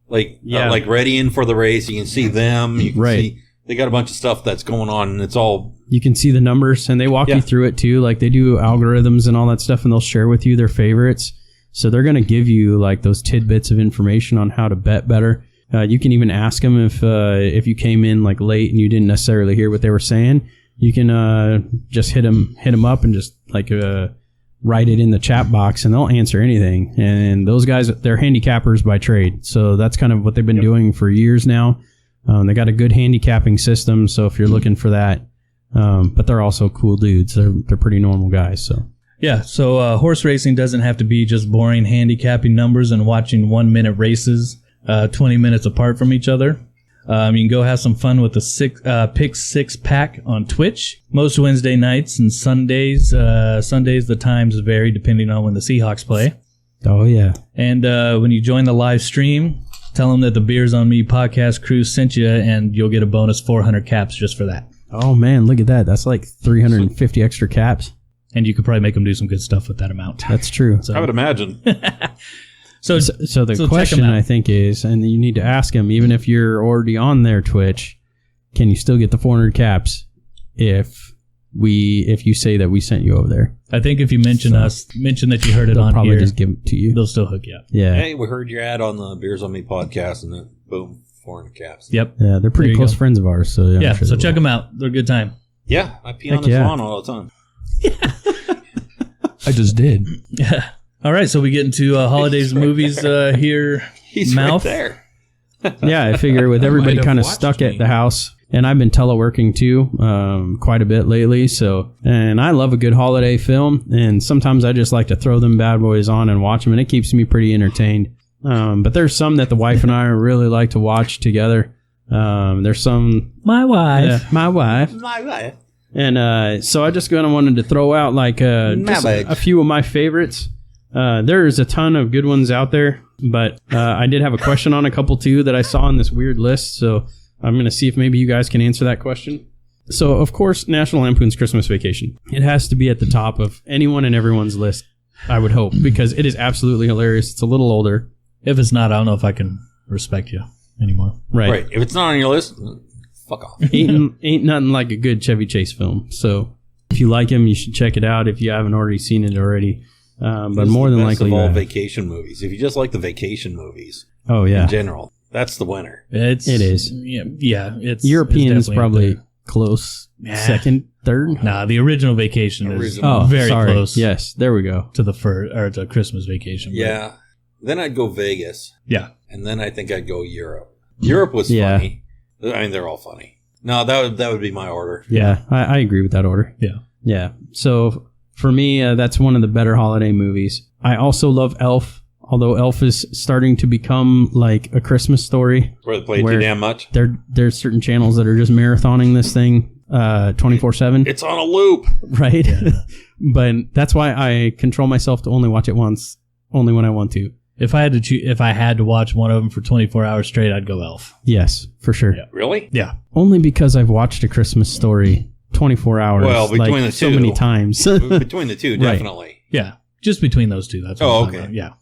like readying for the race. You can see them. You can see they got a bunch of stuff that's going on, and it's all. You can see the numbers, and they walk you through it too. Like they do algorithms and all that stuff, and they'll share with you their favorites. So they're going to give you like those tidbits of information on how to bet better. You can even ask them if you came in like late and you didn't necessarily hear what they were saying. You can just hit them up and just like write it in the chat box, and they'll answer anything. And those guys, they're handicappers by trade, so that's kind of what they've been doing for years now. They got a good handicapping system, so if you're looking for that, but they're also cool dudes. They're pretty normal guys. So yeah, so horse racing doesn't have to be just boring handicapping numbers and watching 1-minute races 20 minutes apart from each other. You can go have some fun with the Pick Six Pack on Twitch. Most Wednesday nights and Sundays. Sundays, the times vary depending on when the Seahawks play. Oh, yeah. And when you join the live stream, tell them that the Beers on Me podcast crew sent you, and you'll get a bonus 400 caps just for that. Oh, man, look at that. That's like 350 extra caps. And you could probably make them do some good stuff with that amount. That's true. I would imagine. So the question, I think, is, and you need to ask them, even if you're already on their Twitch, can you still get the 400 caps if you say that we sent you over there? I think if you mention that you heard it on here, they'll probably just give it to you. They'll still hook you up. Yeah. Hey, we heard your ad on the Beers on Me podcast, and then boom, 400 caps. Yep. Yeah, they're pretty close friends of ours. So yeah, so check them out. They're a good time. Yeah, I pee on his lawn all the time. I just did. Yeah. All right, so we get into holidays movies here. He's Mouth. right there. Yeah, I figure with everybody kind of stuck at the house, and I've been teleworking too quite a bit lately. And I love a good holiday film, and sometimes I just like to throw them bad boys on and watch them, and it keeps me pretty entertained. But there's some that the wife and I really like to watch together. There's some... My wife. Yeah, my wife. And so I just kind of wanted to throw out like just a few of my favorites. There's a ton of good ones out there, but I did have a question on a couple too that I saw on this weird list. So I'm going to see if maybe you guys can answer that question. So, of course, National Lampoon's Christmas Vacation. It has to be at the top of anyone and everyone's list, I would hope, because it is absolutely hilarious. It's a little older. If it's not, I don't know if I can respect you anymore. Right. If it's not on your list, fuck off. Ain't nothing like a good Chevy Chase film. So if you like him, you should check it out if you haven't already seen it already. But more than likely, of all vacation movies. If you just like the vacation movies, in general, that's the winner. It is. Yeah. It's European it's is probably close second, third. Nah, the original Vacation is Oh, very sorry. close. Yes, there we go. To the to Christmas Vacation. Yeah. Then I'd go Vegas. Yeah. And then I think I'd go Europe. Europe was funny. I mean, they're all funny. No, that would be my order. Yeah, I agree with that order. Yeah. Yeah. So for me, that's one of the better holiday movies. I also love Elf, although Elf is starting to become like a Christmas story. Where they play too damn much? There's certain channels that are just marathoning this thing 24/7. It's on a loop. Right? Yeah. But that's why I control myself to only watch it once, only when I want to. If I had to watch one of them for 24 hours straight, I'd go Elf. Yes, for sure. Yeah. Really? Yeah. Only because I've watched A Christmas Story 24 hours. Well, between the so two. many times. Between the two, definitely. Right. Yeah. Just between those two. That's what I'm talking about. Yeah.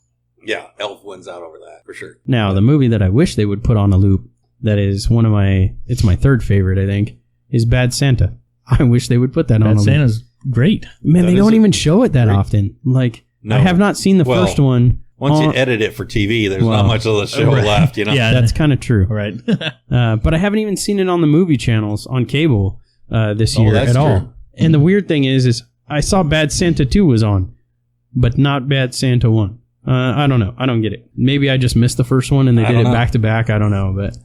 Yeah, Elf wins out over that, for sure. Now, the movie that I wish they would put on a loop, that is it's my third favorite, I think, is Bad Santa. I wish they would put that on a loop. Bad Santa's great. Man, they don't even show it that often. Like, No. I have not seen the first one. Once you edit it for TV, there's not much of the show left, you know? Yeah, that's kind of true. Right. But I haven't even seen it on the movie channels on cable this year that's at all. true. And the weird thing is I saw Bad Santa 2 was on, but not Bad Santa 1. I don't know. I don't get it. Maybe I just missed the first one and they did it back to back. I don't know. But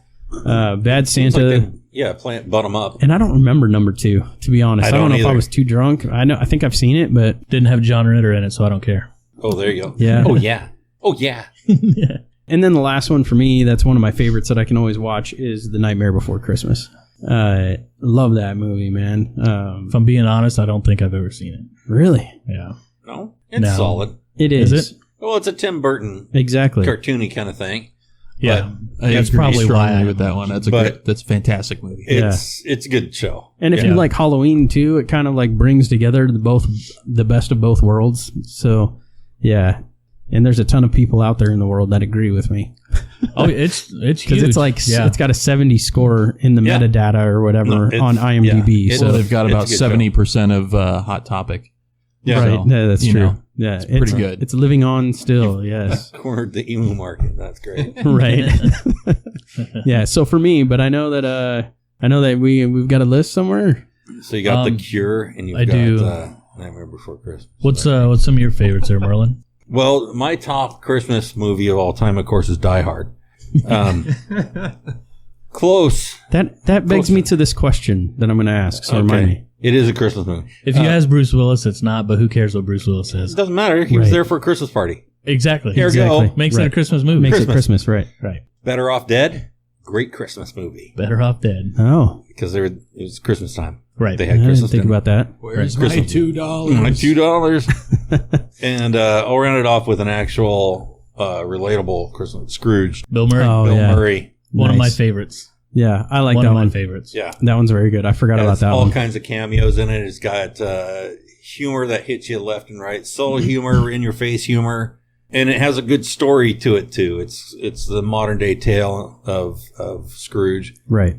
Bad Santa... butt them up. And I don't remember number 2, to be honest. I don't know if I was too drunk. I think I've seen it, but... Didn't have John Ritter in it, so I don't care. Oh, there you go. Yeah. Oh, yeah. Oh, yeah. And then the last one for me, that's one of my favorites that I can always watch, is The Nightmare Before Christmas. Love that movie, man. If I'm being honest, I don't think I've ever seen it. Really? Yeah. No? It's solid. It is. Is it? Well, it's a Tim Burton Exactly. cartoony kind of thing. Yeah. That's probably why with that one. That's that's a fantastic movie. It's a good show. And if you like Halloween too, it kind of like brings together the best of both worlds. So, yeah. And there's a ton of people out there in the world that agree with me. Oh, it's huge. Because it's like it's got a 70 score in the metadata or whatever on IMDb. So they've got about 70% of Hot Topic. Yeah, right. So, Yeah, that's true. Yeah, it's pretty good. It's living on still. Yes, cornered the emu market. That's great. Right. Yeah. So for me, but I know that we've got a list somewhere. So you got The Cure, and you've got Nightmare Before Christmas. What's some of your favorites there, Merlin? Well, my top Christmas movie of all time, of course, is Die Hard. Close. That begs me to this question that I'm going to ask. So remind me. It is a Christmas movie. If you ask Bruce Willis, it's not, but who cares what Bruce Willis says? It doesn't matter. He was there for a Christmas party. Exactly. Here we go. Makes it a Christmas movie. Makes it Christmas, right. Better Off Dead, great Christmas movie. Better Off Dead. Oh. Because it was Christmas time. Right. They had I didn't Christmas think dinner. about that. Where's my $2? My $2. And I'll round it off with an actual relatable Christmas. Scrooge. Bill Murray. Oh, Bill yeah. Murray. One of my favorites. Yeah, I like one that of one. my favorites. Yeah. That one's very good. I forgot about that all one. kinds of cameos in it. It's got humor that hits you left and right. Subtle humor, in your face humor. And it has a good story to it too. It's the modern day tale of Scrooge. Right.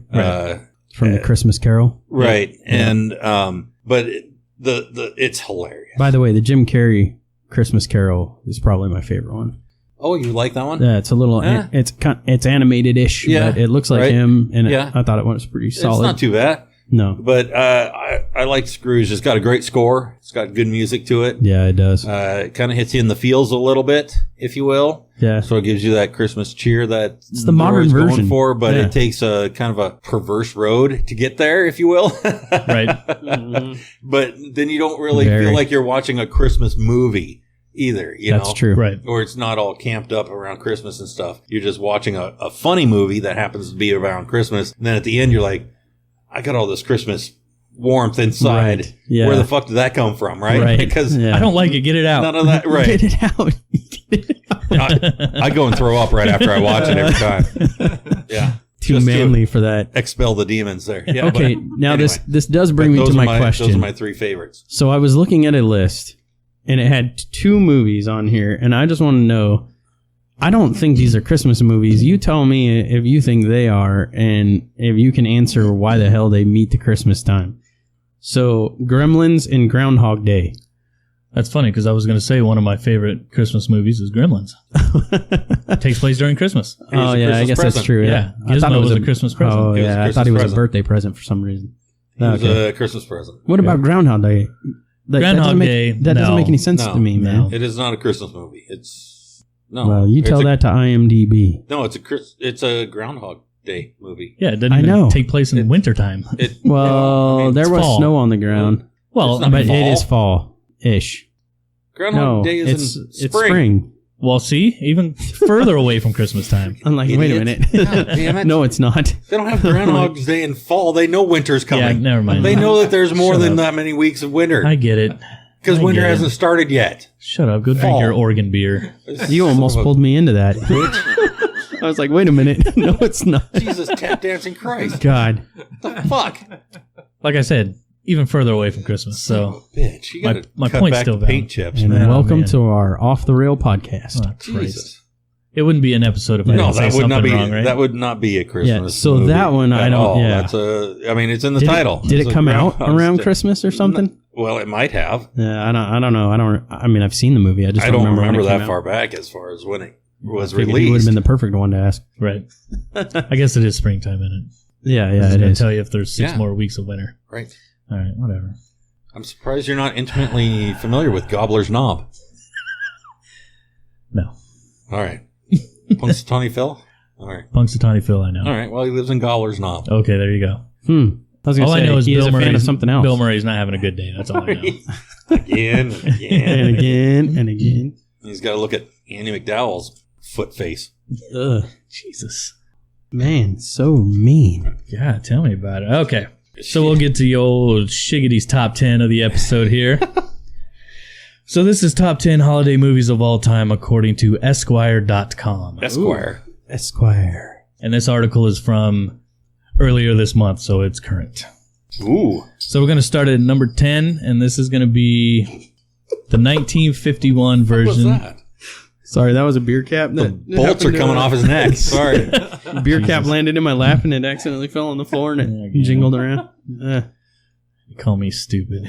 From the Christmas Carol. Right. Yeah. And but it's hilarious. By the way, the Jim Carrey Christmas Carol is probably my favorite one. Oh, you like that one? Yeah, it's a little it's animated-ish, but it looks like him, and I thought it was pretty solid. It's not too bad. No. But I like Scrooge. It's got a great score. It's got good music to it. Yeah, it does. It kind of hits you in the feels a little bit, if you will. Yeah. So it gives you that Christmas cheer that it's the modern version going for, but it takes a kind of a perverse road to get there, if you will. Right. Mm-hmm. But then you don't really feel like you're watching a Christmas movie either. That's true. Right. Or it's not all camped up around Christmas and stuff. You're just watching a funny movie that happens to be around Christmas. And then at the end, you're like, I got all this Christmas warmth inside. Right. Yeah. Where the fuck did that come from, right? Right. Because Yeah. I don't like it. Get it out. none of that, right? Get it out. Get it out. I go and throw up right after I watch it every time. Yeah. Too Just to manly for that. expel the demons there. Yeah, Okay, but now anyway. this does bring me Those to are my question. Those are my three favorites. So I was looking at a list, and it had 2 movies on here, and I just want to know. I don't think these are Christmas movies. You tell me if you think they are, and if you can answer why the hell they meet the Christmas time. So, Gremlins and Groundhog Day. That's funny because I was going to say one of my favorite Christmas movies is Gremlins. It takes place during Christmas. It was Oh a yeah, I Christmas guess present. that's true. Yeah, Yeah, Gizmo was a Christmas present. Oh It was a yeah, I Christmas thought he was present. a birthday present for some reason. It was Okay. a Christmas present. What about Groundhog Day? Groundhog doesn't make, Day, That doesn't no. make any sense No, to me, man. no. It is not a Christmas movie. It's no. Well, you It's tell a- that to IMDb. No, it's a Groundhog Day movie. Yeah, it doesn't I even know. take place in wintertime. It Well, I mean, there it's was fall. snow on the ground, Well, It's not but fall. it is fall-ish. Groundhog No, Day is it's in it's spring. well, see, even further away from Christmas time. I'm like, wait a Idiot. minute. God damn it. No, it's not. They don't have Groundhog's Day in fall. They know winter's coming. Yeah, never mind. They know that there's more Shut than up. that many weeks of winter I get it. because I winter get it. hasn't started yet. Shut up. Go drink Fall. your Oregon beer. You almost pulled me into that. I was like, wait a minute. No, it's not. Jesus, tap dancing Christ. God. The fuck, Like I said, even further away from Christmas. So, bitch! You My- gotta my cut point's back still the paint valid. chips, And man. welcome man. to our Off the Rail podcast. oh, Christ. Jesus. It wouldn't be an episode if I No, didn't say that would something not be. wrong, right? That would not be a Christmas. so movie that one, I at don't- all. yeah. That's a. I mean, it's in the Did title. Did It's it a come out Groundhog's around Day. Christmas or something? Well, it might have. Yeah, I don't know. I mean, I've seen the movie. I just I don't remember when remember it came that out. far back as far as when it was Figured He would released. have been the perfect one to ask. Right. I guess it is springtime in it. Yeah, I yeah, was it going is. to tell you if there's 6 Yeah. more weeks of winter. Right. All right, whatever. I'm surprised you're not intimately familiar with Gobbler's Knob. No. All right. Punxsutawney Phil? All right. Punxsutawney Phil, I know. All right. Well, he lives in Gobbler's Knob. Okay, there you go. I was going All to I say, know is he is Bill a fan Murray's of something else. Bill Murray's not having a good day. That's all I know. Again and again. And again and again. He's got to look at Andy McDowell's foot face. Ugh. Jesus. Man, so mean. Yeah, tell me about it. Okay. So we'll get to the old Shiggity's top 10 of the episode here. So this is top 10 holiday movies of all time according to Esquire.com. Esquire. Esquire. And this article is from earlier this month, so it's current. Ooh. So we're going to start at number 10, and this is going to be the 1951 What was version. that? Sorry, that was a beer cap. The bolts are coming off his neck. Sorry. Beer cap landed in my lap and it accidentally fell on the floor and it jingled around. You call me stupid.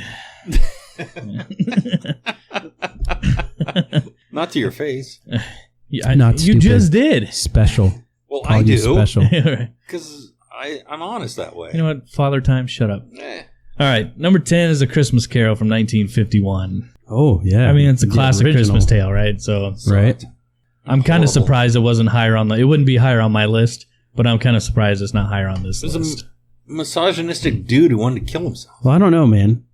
Not to your face. Yeah, Not you stupid. just did. Special. Well, Call I you do. Special. You Because I'm honest that way. know what? Father time, shut up. Eh. All right, number 10 is A Christmas Carol from 1951. Oh, yeah. I mean, it's a The classic original. Christmas tale, right? So Right. I'm kind of Horrible. surprised it wasn't higher on it wouldn't be higher on my list, but I'm kind of surprised it's not higher on this There's list. a misogynistic dude who wanted to kill himself. Well, I don't know, man.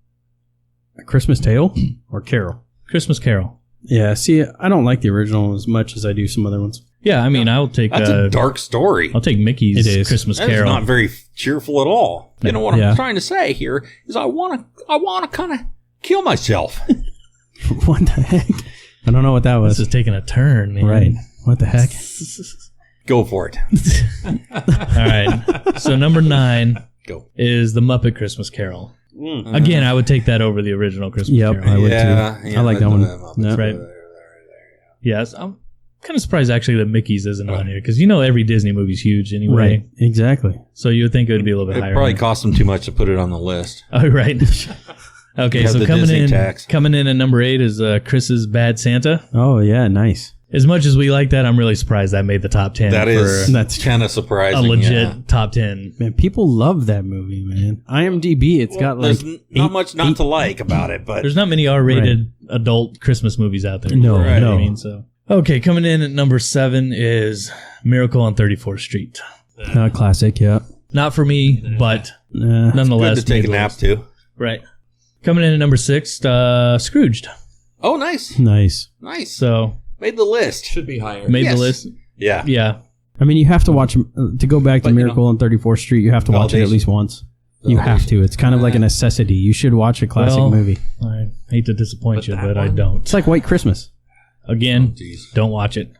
A Christmas Tale or Carol? Christmas Carol. Yeah, see, I don't like the original as much as I do some other ones. Yeah, I mean, I'll take That's a dark story. I'll take Mickey's It is. Christmas That is Carol. not very cheerful at all. You know what Yeah. I'm trying to say here is I want to kind of kill myself. What the heck? I don't know what that This was. is taking a turn, man. Right. What the heck? Go for it. All right. So number 9 Go. is The Muppet Christmas Carol. Mm. Again, I would take that over the original Christmas Yep, Carol. I would too. I like that one. Yeah. Right. Yes, I'm kind of surprised actually that Mickey's isn't on here because you know every Disney movie's huge anyway. Right. Exactly. So you would think it would be a little bit It higher. probably than- cost them too much to put it on the list. Oh, right. Okay, You have so the coming Disney in, tax. coming in at number 8 is Chris's Bad Santa. Oh, yeah, nice. As much as we like that, I'm really surprised that made the top 10 That is for That's kind of a surprising. legit yeah. top 10. Man, people love that movie, man. IMDb, it's got like There's not much not to like about it, but There's not many R-rated adult Christmas movies out there. No, You know what no. I mean? So okay, coming in at number 7 is Miracle on 34th Street. classic, yeah. Not for me, but good nonetheless, to take made a the nap list. too. Right. Coming in at number 6, Scrooged. Oh, nice, Nice. nice. So Made the list. Should be higher. made Yes. the list. Yeah. Yeah. I mean, you have to watch, to go back to But, you Miracle on 34th Street, you have to watch it at Validation. least once. You have to. It's kind of like a necessity. You should watch a classic movie. I hate to disappoint you, but I one? don't. It's like White Christmas. Again, Jeez. don't watch it.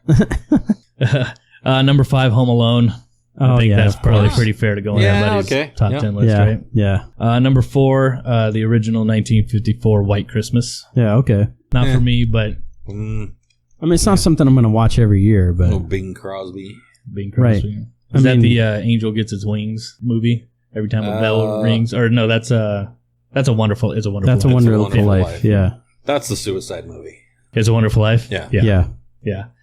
Number 5, Home Alone. I think that's probably pretty fair to go on everybody's top 10 list, right? Yeah. Number 4, the original 1954 White Christmas. Yeah, okay. Not for me, but I mean, it's not something I'm going to watch every year, but... Oh, Bing Crosby. Bing Crosby. Right. Is that the Angel Gets Its Wings movie? Every time a bell rings? Or no, that's a Wonderful Life. That's a Wonderful Life, yeah. That's the Suicide movie. It's a Wonderful Life? Yeah.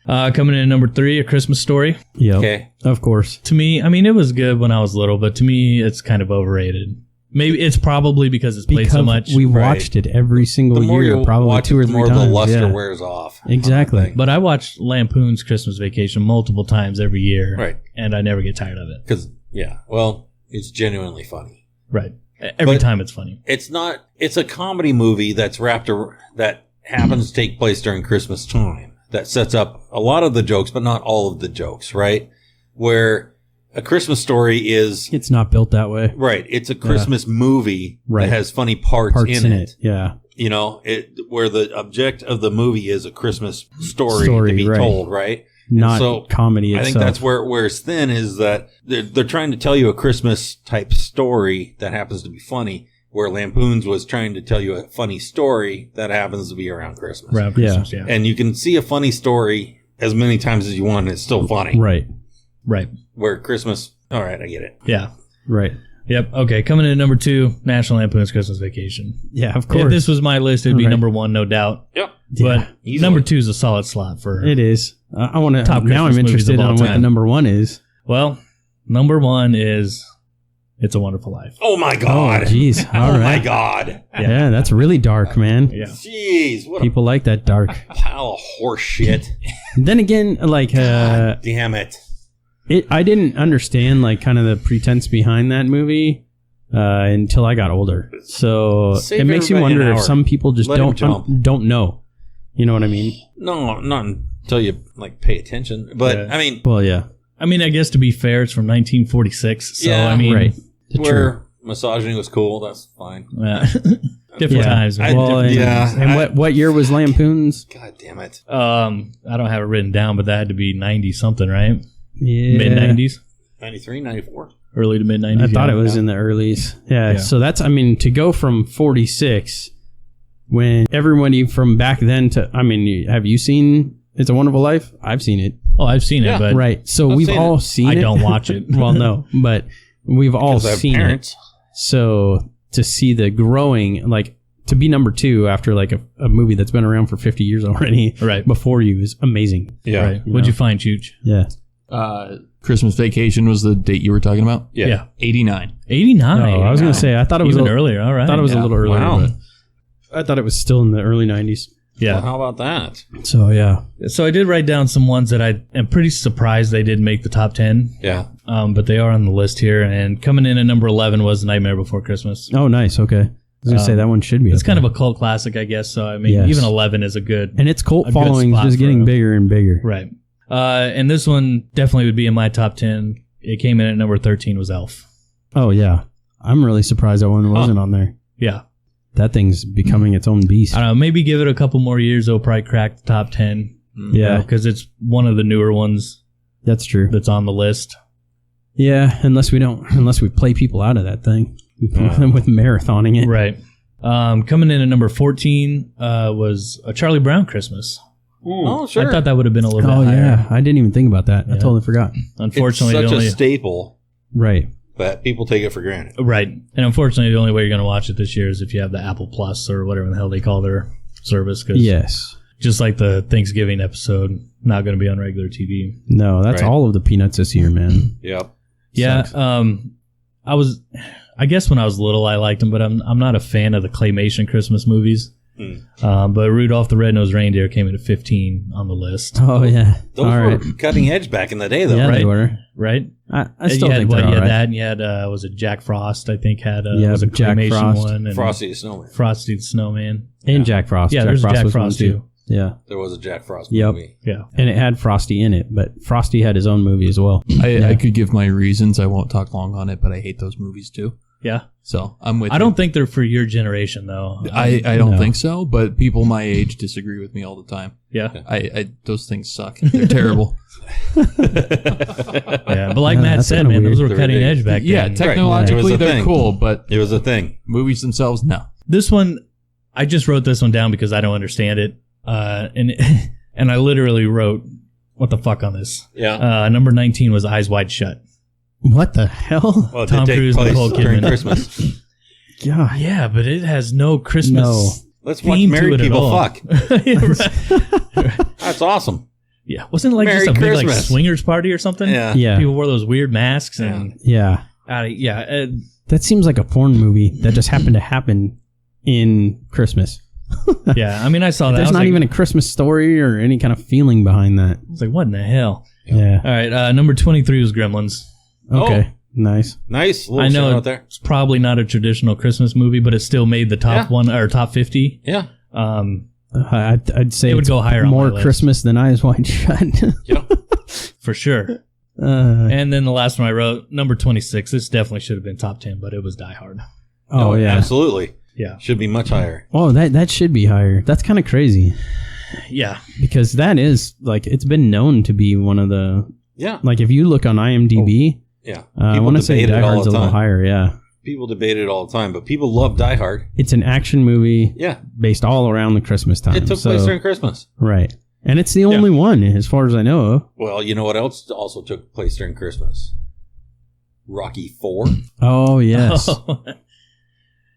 Coming in at number 3, A Christmas Story. Yep. Okay. Of course. To me, I mean, it was good when I was little, but to me, it's kind of overrated. Maybe it's probably because it's played so much. We watched it every single year, probably 2 or 3 times. The more the luster wears off. Exactly. But I watched Lampoon's Christmas Vacation multiple times every year. Right. And I never get tired of it. Because, well, it's genuinely funny. Right. Every time it's funny. It's a comedy movie that happens to take place during Christmas time. That sets up a lot of the jokes, but not all of the jokes, right? Where A Christmas Story is... It's not built that way. Right. It's a Christmas movie that has funny parts in it. Yeah. You know, where the object of the movie is a Christmas story to be told, right? Not comedy itself. I think that's where it's thin is that they're trying to tell you a Christmas type story that happens to be funny, where Lampoon's was trying to tell you a funny story that happens to be around Christmas. Around Christmas, yeah. And you can see a funny story as many times as you want, and it's still funny. Right. Where Christmas, all right, I get it. Yeah. Right. Yep. Okay. Coming in at number 2, National Lampoon's Christmas Vacation. Yeah, of course. If this was my list, it'd be number 1, no doubt. Yep. But number 2 is a solid slot for it is. I want to. Top now Christmas I'm interested movies of all on what time. the number 1 is. Well, number 1 is It's a Wonderful Life. Oh my God. Oh, jeez. All Oh my right. God. Yeah, that's really dark, man. Yeah. Jeez. What People like that dark. a pile of horse shit. Then again, like, Damn it. I didn't understand like kind of the pretense behind that movie until I got older. So Save it makes you everybody an wonder if hour. some people just Let him jump. don't know. You know what I mean? No, not until you like pay attention. But Yeah. I mean, Well, yeah. I mean, I guess to be fair, it's from 1946. So, Yeah, I mean, Right. where misogyny was cool, that's fine. different times. Man. Well, and, yeah. And what year was Lampoon's? God damn it. I don't have it written down, but that had to be 90 something, right? Yeah. Mid 90s, 93, 94. early to mid 90s. I thought it was in the earlies. Yeah. So that's, I mean, to go from 46 when everybody from back then to, I mean, have you seen It's a Wonderful Life? I've seen it. Oh, I've seen it, but Right. So I've we've seen all it. seen it. I don't watch it. Well, no, but we've all Because I have seen parents. it. So to see the growing, like to be number 2 after like a movie that's been around for 50 years already Right. before you is amazing. Yeah. Right. What'd you find, Chooch? Yeah. Christmas Vacation was the date you were talking about? Yeah. 89. 89. No, I was going to say, I thought it was even a, earlier. All right. I thought it was a little earlier. Wow. But I thought it was still in the early 90s. Yeah. Well, how about that? So, yeah. So I did write down some ones that I am pretty surprised they didn't make the top 10. Yeah. But they are on the list here. And coming in at number 11 was Nightmare Before Christmas. Oh, nice. Okay. I was going to say that one should be. It's up kind there. of a cult classic, I guess. So, I mean, Yes. even 11 is a good... And its cult a good following is spot just for getting a- bigger and bigger. Right. And this one definitely would be in my top 10. It came in at number 13 was Elf. Oh, yeah. I'm really surprised that one wasn't on there. Yeah. That thing's becoming its own beast. I don't know. Maybe give it a couple more years. It'll probably crack the top 10. Yeah. Because it's one of the newer ones That's true. that's on the list. Yeah, unless we play people out of that thing with marathoning it. Right. Coming in at number 14 was a Charlie Brown Christmas. Oh, sure. I thought that would have been a little Oh, bit higher. yeah. I didn't even think about that. I Yeah. totally forgot. Unfortunately, it's the such only a staple Right. that people take it for granted. right, and unfortunately, the only way you're going to watch it this year is if you have the Apple Plus or whatever the hell they call their service. Cause Yes. just like the Thanksgiving episode, not going to be on regular TV. No, that's Right. all of the peanuts this year, man. Yep. Yeah, Sucks. I guess when I was little, I liked them, but I'm not a fan of the claymation Christmas movies. But Rudolph the Red-Nosed Reindeer came in at 15 on the list. Oh, yeah. Those all were right. cutting edge back in the day, though, Yeah, right? they were. Right? I still you had, think what, they're you all had right. that, and you had was it Jack Frost? I think had Yeah, was a Jack claymation Frost. one, and Frosty the Snowman. Frosty the Snowman. And Jack Frost. Yeah, there's a Jack was one Frost too. Yeah. There was a Jack Frost Yep. movie. Yeah, And it had Frosty in it, but Frosty had his own movie as well. I could give my reasons. I won't talk long on it, but I hate those movies too. Yeah. So I'm with I you. don't think they're for your generation, though. I don't No. think so, but people my age disagree with me all the time. Yeah. I those things suck. They're terrible. Yeah. But like Yeah, Matt that's said, kinda man, those weird. were cutting They're edge back Yeah, then. technologically It was a they're thing. cool, but It was a thing. movies themselves, no. This one, I just wrote this one down because I don't understand it. And I literally wrote, what the fuck on this? Yeah. Number 19 was Eyes Wide Shut. What the hell? Well, it Tom did take Cruise, place Nicole during Kidman. Christmas. God. Yeah, but it has no Christmas. No. Let's watch theme to married it at people all. fuck. Yeah, right. That's awesome. Yeah, wasn't it like Merry just a big like Christmas. swingers party or something? Yeah. Yeah. People wore those weird masks and Yeah. That seems like a porn movie that just happened to happen in Christmas. yeah. I mean, I saw that. I There's was not like, even a Christmas story or any kind of feeling behind that. I was like, what in the hell? Yeah. All right, number 23 was Gremlins. Okay. Nice. Nice. Little I know shout out there. it's probably not a traditional Christmas movie, but it still made the top Yeah. one or top 50. Yeah. I'd say It would it's go higher on more my list. Christmas than Eyes Wide Shut. Yeah. For sure. uh, And then the last one I wrote, number 26. This definitely should have been top 10, but it was Die Hard. oh yeah. Absolutely. Yeah. Should be much higher. Oh, that should be higher. That's kind of crazy Yeah. because that is like it's been known to be one of the Yeah. like if you look on IMDb, Yeah. I want to say debate Die it all Hard's the a little time. higher. Yeah, People debate it all the time, but people love Die Hard. it's an action movie Yeah. based all around the Christmas time. It took so, place during Christmas. right, and it's the only one as far as I know of. Well, you know what else also took place during Christmas? Rocky 4. Oh yes,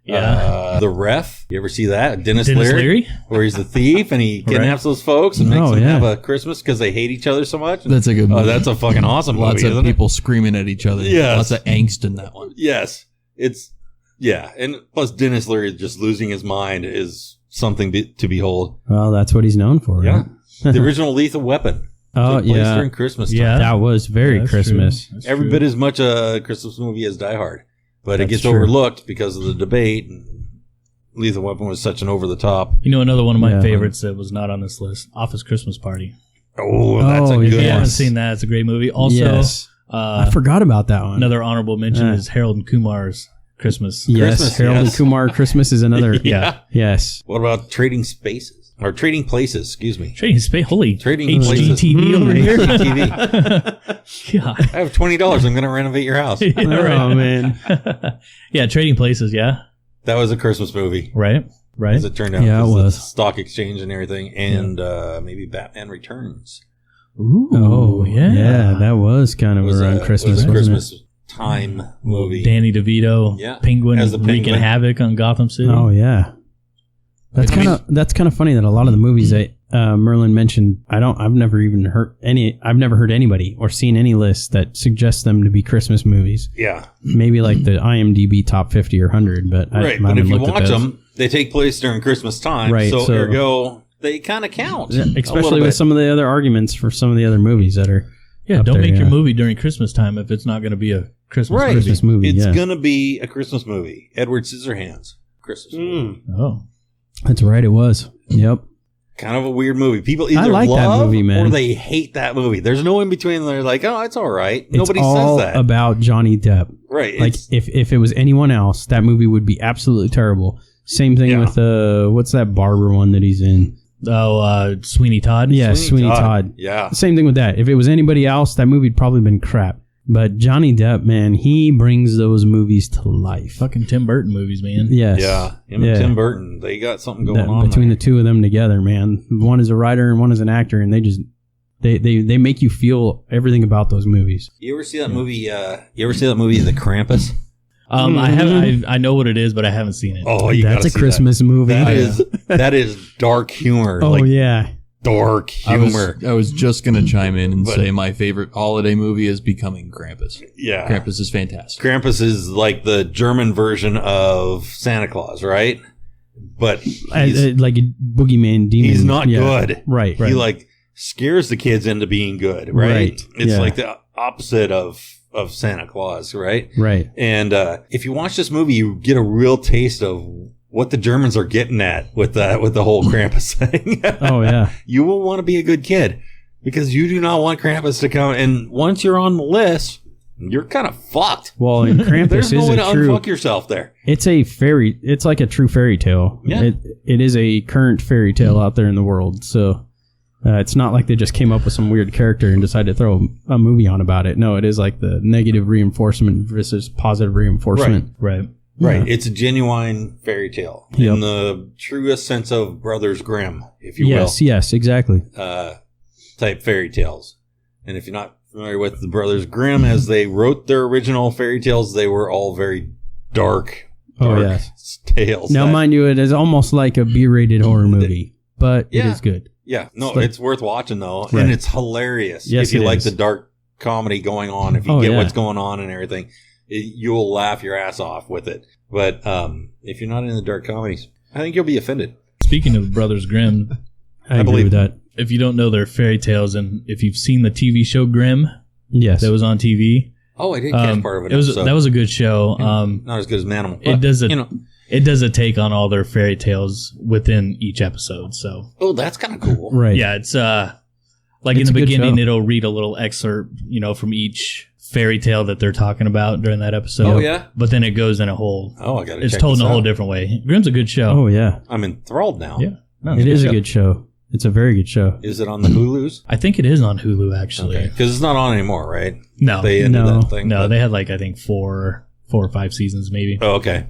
Yeah. The Ref. You ever see that? Dennis Dennis Leary? Leary? Where he's the thief and he kidnaps those folks and makes Oh, them yeah. have a Christmas because they hate each other so much. That's a good movie. Oh, that's a fucking awesome Lots movie, of isn't people screaming at each other. Yes. Lots of angst in that one. it? Yes. It's, yeah. And plus Dennis Leary just losing his mind is something to behold. well that's what he's known for. Yeah. Right? The original Lethal Weapon. Oh Took place yeah, during Christmas time. Yeah. that was very That's Christmas. true. That's Every true. bit as much a Christmas movie as Die Hard. But it That's gets true. overlooked because of the debate. And Lethal Weapon was such an over the top. You know, another one of my Yeah. favorites that was not on this list, Office Christmas Party. Oh, that's a Oh, good If you yes. haven't one. seen that, it's a great movie. Also, yes, I forgot about that one. another honorable mention Yeah. is Harold and Kumar's Christmas. Yes, Christmas, Harold yes. and Kumar Christmas is another. Yeah. Yes. What about Trading Spaces? Or Trading Places, excuse me. Trading Space. Holy Trading Places. HGTV over here. HGTV. God. I have $20. I'm going to renovate your house. Yeah, right. Oh man. Yeah, Trading Places. Yeah. That was a Christmas movie, Right. Right. as it turned out. Yeah, it 'cause of the was. stock exchange and everything. And maybe Batman Returns. Ooh. Oh yeah. yeah, that was kind It of was around a Christmas. It was a wasn't Christmas time movie. Danny DeVito. Yeah. Penguin As the wreaking Penguin. havoc on Gotham City. it? Oh yeah. That's I mean- kind of funny that a lot of the movies that Merlin mentioned, I've never heard anybody or seen any list that suggests them to be Christmas movies. Yeah. Maybe like the IMDb top 50 or 100, but I Right. But haven't if you looked at watch those. them, they take place during Christmas time. Right, So, so- ergo, they kind of count. Yeah, a little especially bit. with some of the other arguments for some of the other movies that are Yeah, up don't there, make your yeah. movie during Christmas time if it's not going to be a Christmas Right. movie. Christmas movie. It's yeah. going to be a Christmas movie. Edward Scissorhands. Christmas movie. Oh. That's right. It was. Yep. Kind of a weird movie. People either like that love movie, man. or they hate that movie. There's no in between. They're like, oh, it's all right. It's Nobody all says that. about Johnny Depp. Right. Like if it was anyone else, that movie would be absolutely terrible. Same thing Yeah. with what's that barber one that he's in? Oh, Sweeney Todd. Yeah, Sweeney Todd. Yeah. Same thing with that. If it was anybody else, that movie'd probably been crap. But Johnny Depp, man, he brings those movies to life. Fucking Tim Burton movies, man. Yes. Yeah. Him Yeah. and Tim Burton, they got something going That- on between there. the two of them together, man. One is a writer and one is an actor, and they just they make you feel everything about those movies. You ever see that movie? You ever see that movie, The Krampus? I have. I know what it is, but I haven't seen it. Oh, you That's gotta a see Christmas movie. That is dark humor. Oh like yeah. dark humor. I was just going to chime in and But- say my favorite holiday movie is Becoming Krampus. Yeah. Krampus is fantastic. Krampus is like the German version of Santa Claus, right? But he's, Like a boogeyman demon. he's not Yeah. good. Right. He like scares the kids into being good, right? Right, It's yeah. like the opposite of Santa Claus, right? Right. And if you watch this movie, you get a real taste of what the Germans are getting at with the whole Krampus thing. Oh yeah. You will want to be a good kid because you do not want Krampus to come. And once you're on the list, you're kind of fucked. Well, and Krampus There's no is way a to true. unfuck yourself there. It's like a true fairy tale. Yeah. It is a current fairy tale out there in the world. So it's not like they just came up with some weird character and decided to throw a movie on about it. No, it is like the negative reinforcement versus positive reinforcement. Right. Right. Yeah. It's a genuine fairy tale Yep. in the truest sense of Brothers Grimm, if you Yes, exactly. will, type fairy tales. And if you're not familiar with the Brothers Grimm, as they wrote their original fairy tales, they were all very dark yes. tales. Now, mind you, it is almost like a B-rated horror movie, but it Yeah. is good. Yeah, no, It's like- it's worth watching though, Right. and it's hilarious. Yes, if you it like is. the dark comedy going on, if you Oh, get yeah. what's going on and everything, you'll laugh your ass off with it. But if you're not into dark comedies, I think you'll be offended. Speaking of Brothers Grimm, I agree believe with that. if you don't know their fairy tales, and if you've seen the TV show Grimm Yes. that was on TV, Oh, I did catch part of it. that was a good show. Not as good as Manimal. It does a you know. it does a take on all their fairy tales within each episode. So Oh, that's kind of cool. right. yeah, it's like It's in the a good beginning, show. it'll read a little excerpt, from each fairy tale that they're talking about during that episode. Oh, yeah? But then it goes in a whole. Oh, I got to. It's told in a whole different way. Grimm's a good show. Oh, yeah. I'm enthralled now. Yeah. No, It is a show. good show. It's a very good show. Is it on the Hulu's? I think it is on Hulu actually. Okay, because it's not on anymore, right? No, They ended No. that thing. no, but- they had like I think four or five seasons maybe. Oh, okay.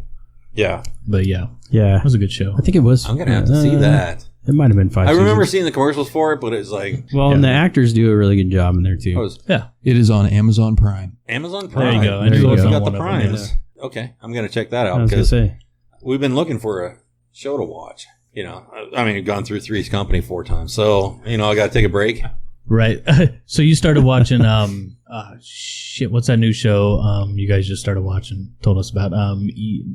Yeah, But yeah, Yeah. it was a good show. I think it was. I'm gonna have to see that. It might have been 5 I remember seasons. seeing the commercials for it, but it's like, Well, and the actors do a really good job in there, too. oh, it's Yeah, It is on Amazon Prime. Amazon there Prime. you go. There you So go. if you on got one the of them, Primes, okay, I'm gonna check that I out was going to because say. we've been looking for a show to watch. I mean, we've gone through Three's Company 4 times, so I got to take a break. Right. So you started watching what's that new show you guys just started watching, told us about?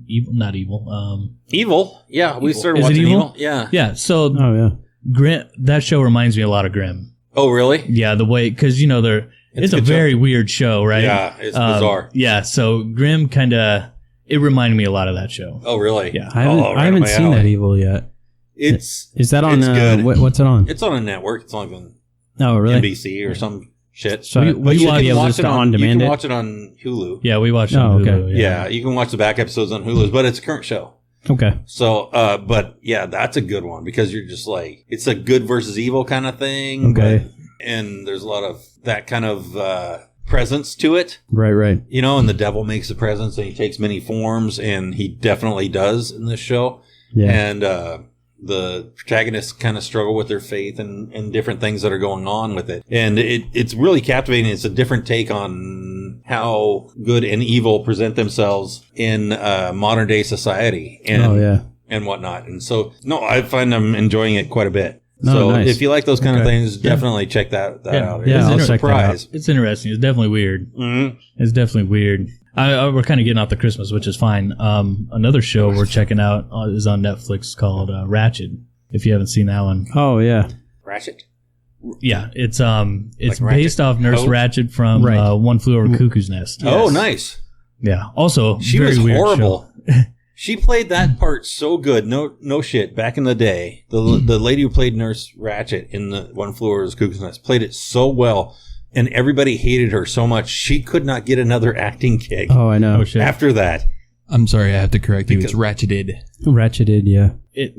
Evil, not Evil. Evil, yeah, we Evil. started Is it watching Evil? Evil. Yeah. Yeah, so Oh, yeah. Grimm, that show reminds me a lot of Grimm. Oh, really? Yeah, the way, because it's a a good very weird show, right? Yeah, it's bizarre. Yeah, so Grimm it reminded me a lot of that show. Oh, really? Yeah. I haven't, Oh, right I up haven't my seen alley. that Evil yet. It's Is that on? It's good. What's it on? It's on a network. It's on Oh, really? NBC or some shit. So We would watch- you watch be able just to on You demand can it? watch it on Hulu. Yeah, we watched it Oh, on okay. Hulu. Yeah, you can watch the back episodes on Hulu, but it's a current show. Okay. So, but yeah, that's a good one because you're just like, it's a good versus evil kind of thing. Okay. And there's a lot of that kind of presence to it, Right. and the devil makes a presence and he takes many forms, and he definitely does in this show. Yeah. And the protagonists kind of struggle with their faith and different things that are going on with it. And it's really captivating. It's a different take on how good and evil present themselves in modern day society and, Oh, yeah. and whatnot. And so, no, I find I'm enjoying it quite a bit. Oh, So nice. if you like those kind of Okay. things, definitely check that out. Yeah, It's I'll a check that out. surprise. It's interesting. It's definitely weird. Mhm. It's definitely weird. We're kind of getting off the Christmas, which is fine. Another show we're checking out is on Netflix called Ratchet. If you haven't seen that one, Oh, yeah. Ratchet. yeah, it's Like based Ratchet. off Nurse Oh. Ratchet from Right. One Flew Over Cuckoo's Nest. Oh, Yes. nice. Yeah. Also, She very was weird horrible. show. She played that part so good. No shit. Back in the day, the lady who played Nurse Ratchet in the One Flew Over the Cuckoo's Nest played it so well, and everybody hated her so much she could not get another acting gig Oh, I know. Oh shit. after that. I'm sorry, I have to correct you. It's Because- ratcheted. Ratcheted, yeah. It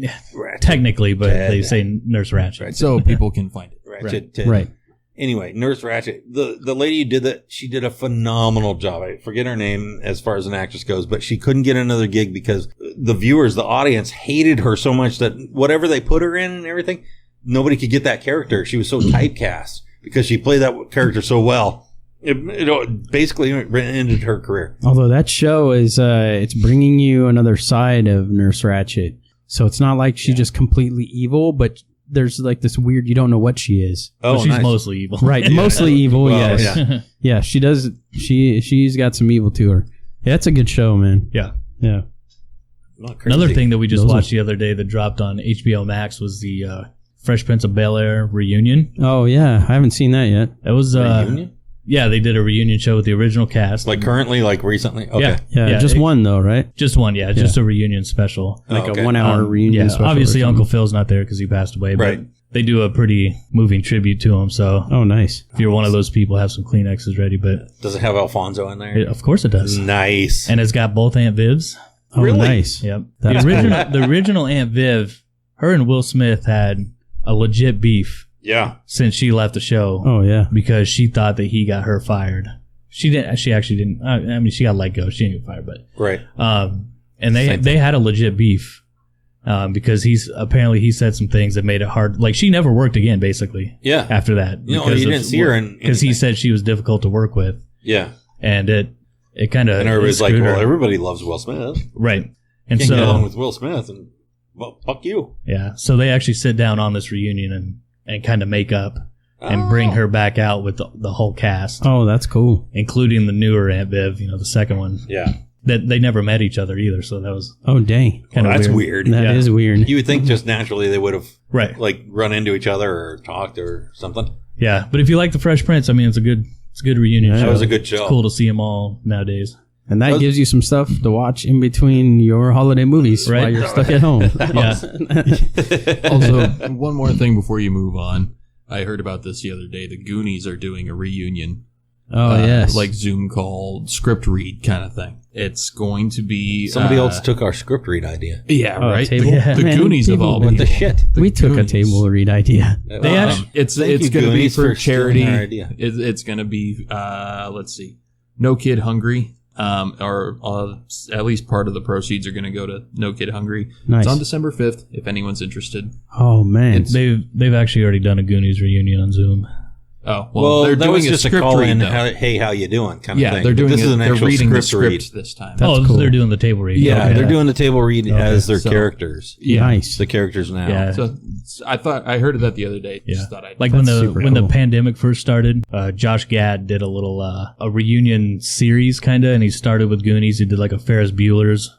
technically, but Ted. they say Nurse Ratchet. So people can find it. Ratchet. Right. Anyway, Nurse Ratchet, the lady who did that, she did a phenomenal job. I forget her name as far as an actress goes, but she couldn't get another gig because the viewers, the audience, hated her so much that whatever they put her in and everything, nobody could get that character. She was so typecast because she played that character so well. It basically ended her career. Although that show is, it's bringing you another side of Nurse Ratchet. So it's not like she's just completely evil, but there's like this weird, you don't know what she is. But she's nice. mostly evil. Right. Mostly evil, Well, yes. yeah. Yeah, she does. She's got some evil to her. Yeah, that's a good show, man. Yeah. Yeah. Not crazy. Another thing that we just Those are- watched the other day that dropped on HBO Max was the Fresh Prince of Bel-Air reunion. Oh, yeah. I haven't seen that yet. It was Reunion? yeah, they did a reunion show with the original cast. Like currently, like recently? Okay. Yeah, just one, though, right? Just one, just a reunion special. Like okay. a 1 hour reunion Yeah, special. obviously or something. Uncle Phil's not there because he passed away. Right. they do a pretty moving tribute to him. So Oh, nice. if you're one of those people, have some Kleenexes ready. But Does it have Alfonso in there? of course it does. Nice. And it's got both Aunt Vivs. Oh, Really? nice. Yep. That's The original Aunt Viv, her and Will Smith had a legit beef Yeah. since she left the show Oh, yeah. because she thought that he got her fired. She didn't. She actually didn't. I mean, she got let go. She didn't get fired, but Right. and they had a legit beef because he said some things that made it hard. Like she never worked again, basically. Yeah. After that, You didn't see her in because he anything. said she was difficult to work with, Yeah. and it kind of And everybody's like, well, everybody loves Will Smith. right. And Can't get along so with Will Smith, and well, fuck you. yeah, so they actually sit down on this reunion and kind of make up and bring her back out with the whole cast, Oh, that's cool. including the newer Aunt Viv, the second one. Yeah. That they never met each other either, so that was Oh, dang. kind of That's weird. weird. That is weird. You would think just naturally they would have Right. like run into each other or talked or something. Yeah, but if you like the Fresh Prince, I mean, it's a good reunion Yeah. show. That was a good show. It's cool to see them all nowadays. And that gives you some stuff to watch in between your holiday movies Right. while you're stuck at home. Yeah, Also, one more thing before you move on. I heard about this the other day. The Goonies are doing a reunion. Oh, yes. Like Zoom call, script read kind of thing. It's going to be... Somebody else took our script read idea. Yeah, Oh, right? table- The, Yeah, the man, Goonies of people- all What the people. shit? The we took a Goonies. table read idea. They actually- It's Thank you, going to be Goonies, for stealing charity. our idea. It's going to be, let's see, No Kid Hungry. Or at least part of the proceeds are going to go to No Kid Hungry. Nice. It's on December 5th, if anyone's interested. Oh, man. they've actually already done a Goonies reunion on Zoom. Oh, Well, they're that doing was a just a script call read, in. though. Hey, how you doing? Kind of Yeah, thing. they're But doing this is an they're actual reading the script read. script this time. That's Oh, cool. they're doing the table read. Yeah, Okay. they're doing the table read as their so- characters. Yeah. Nice. The characters now. Yeah. So I heard of that the other day. Yeah. Just thought I'd Like when That's the super when the cool. pandemic first started, Josh Gad did a little a reunion series kind of, and he started with Goonies. He did like a Ferris Bueller's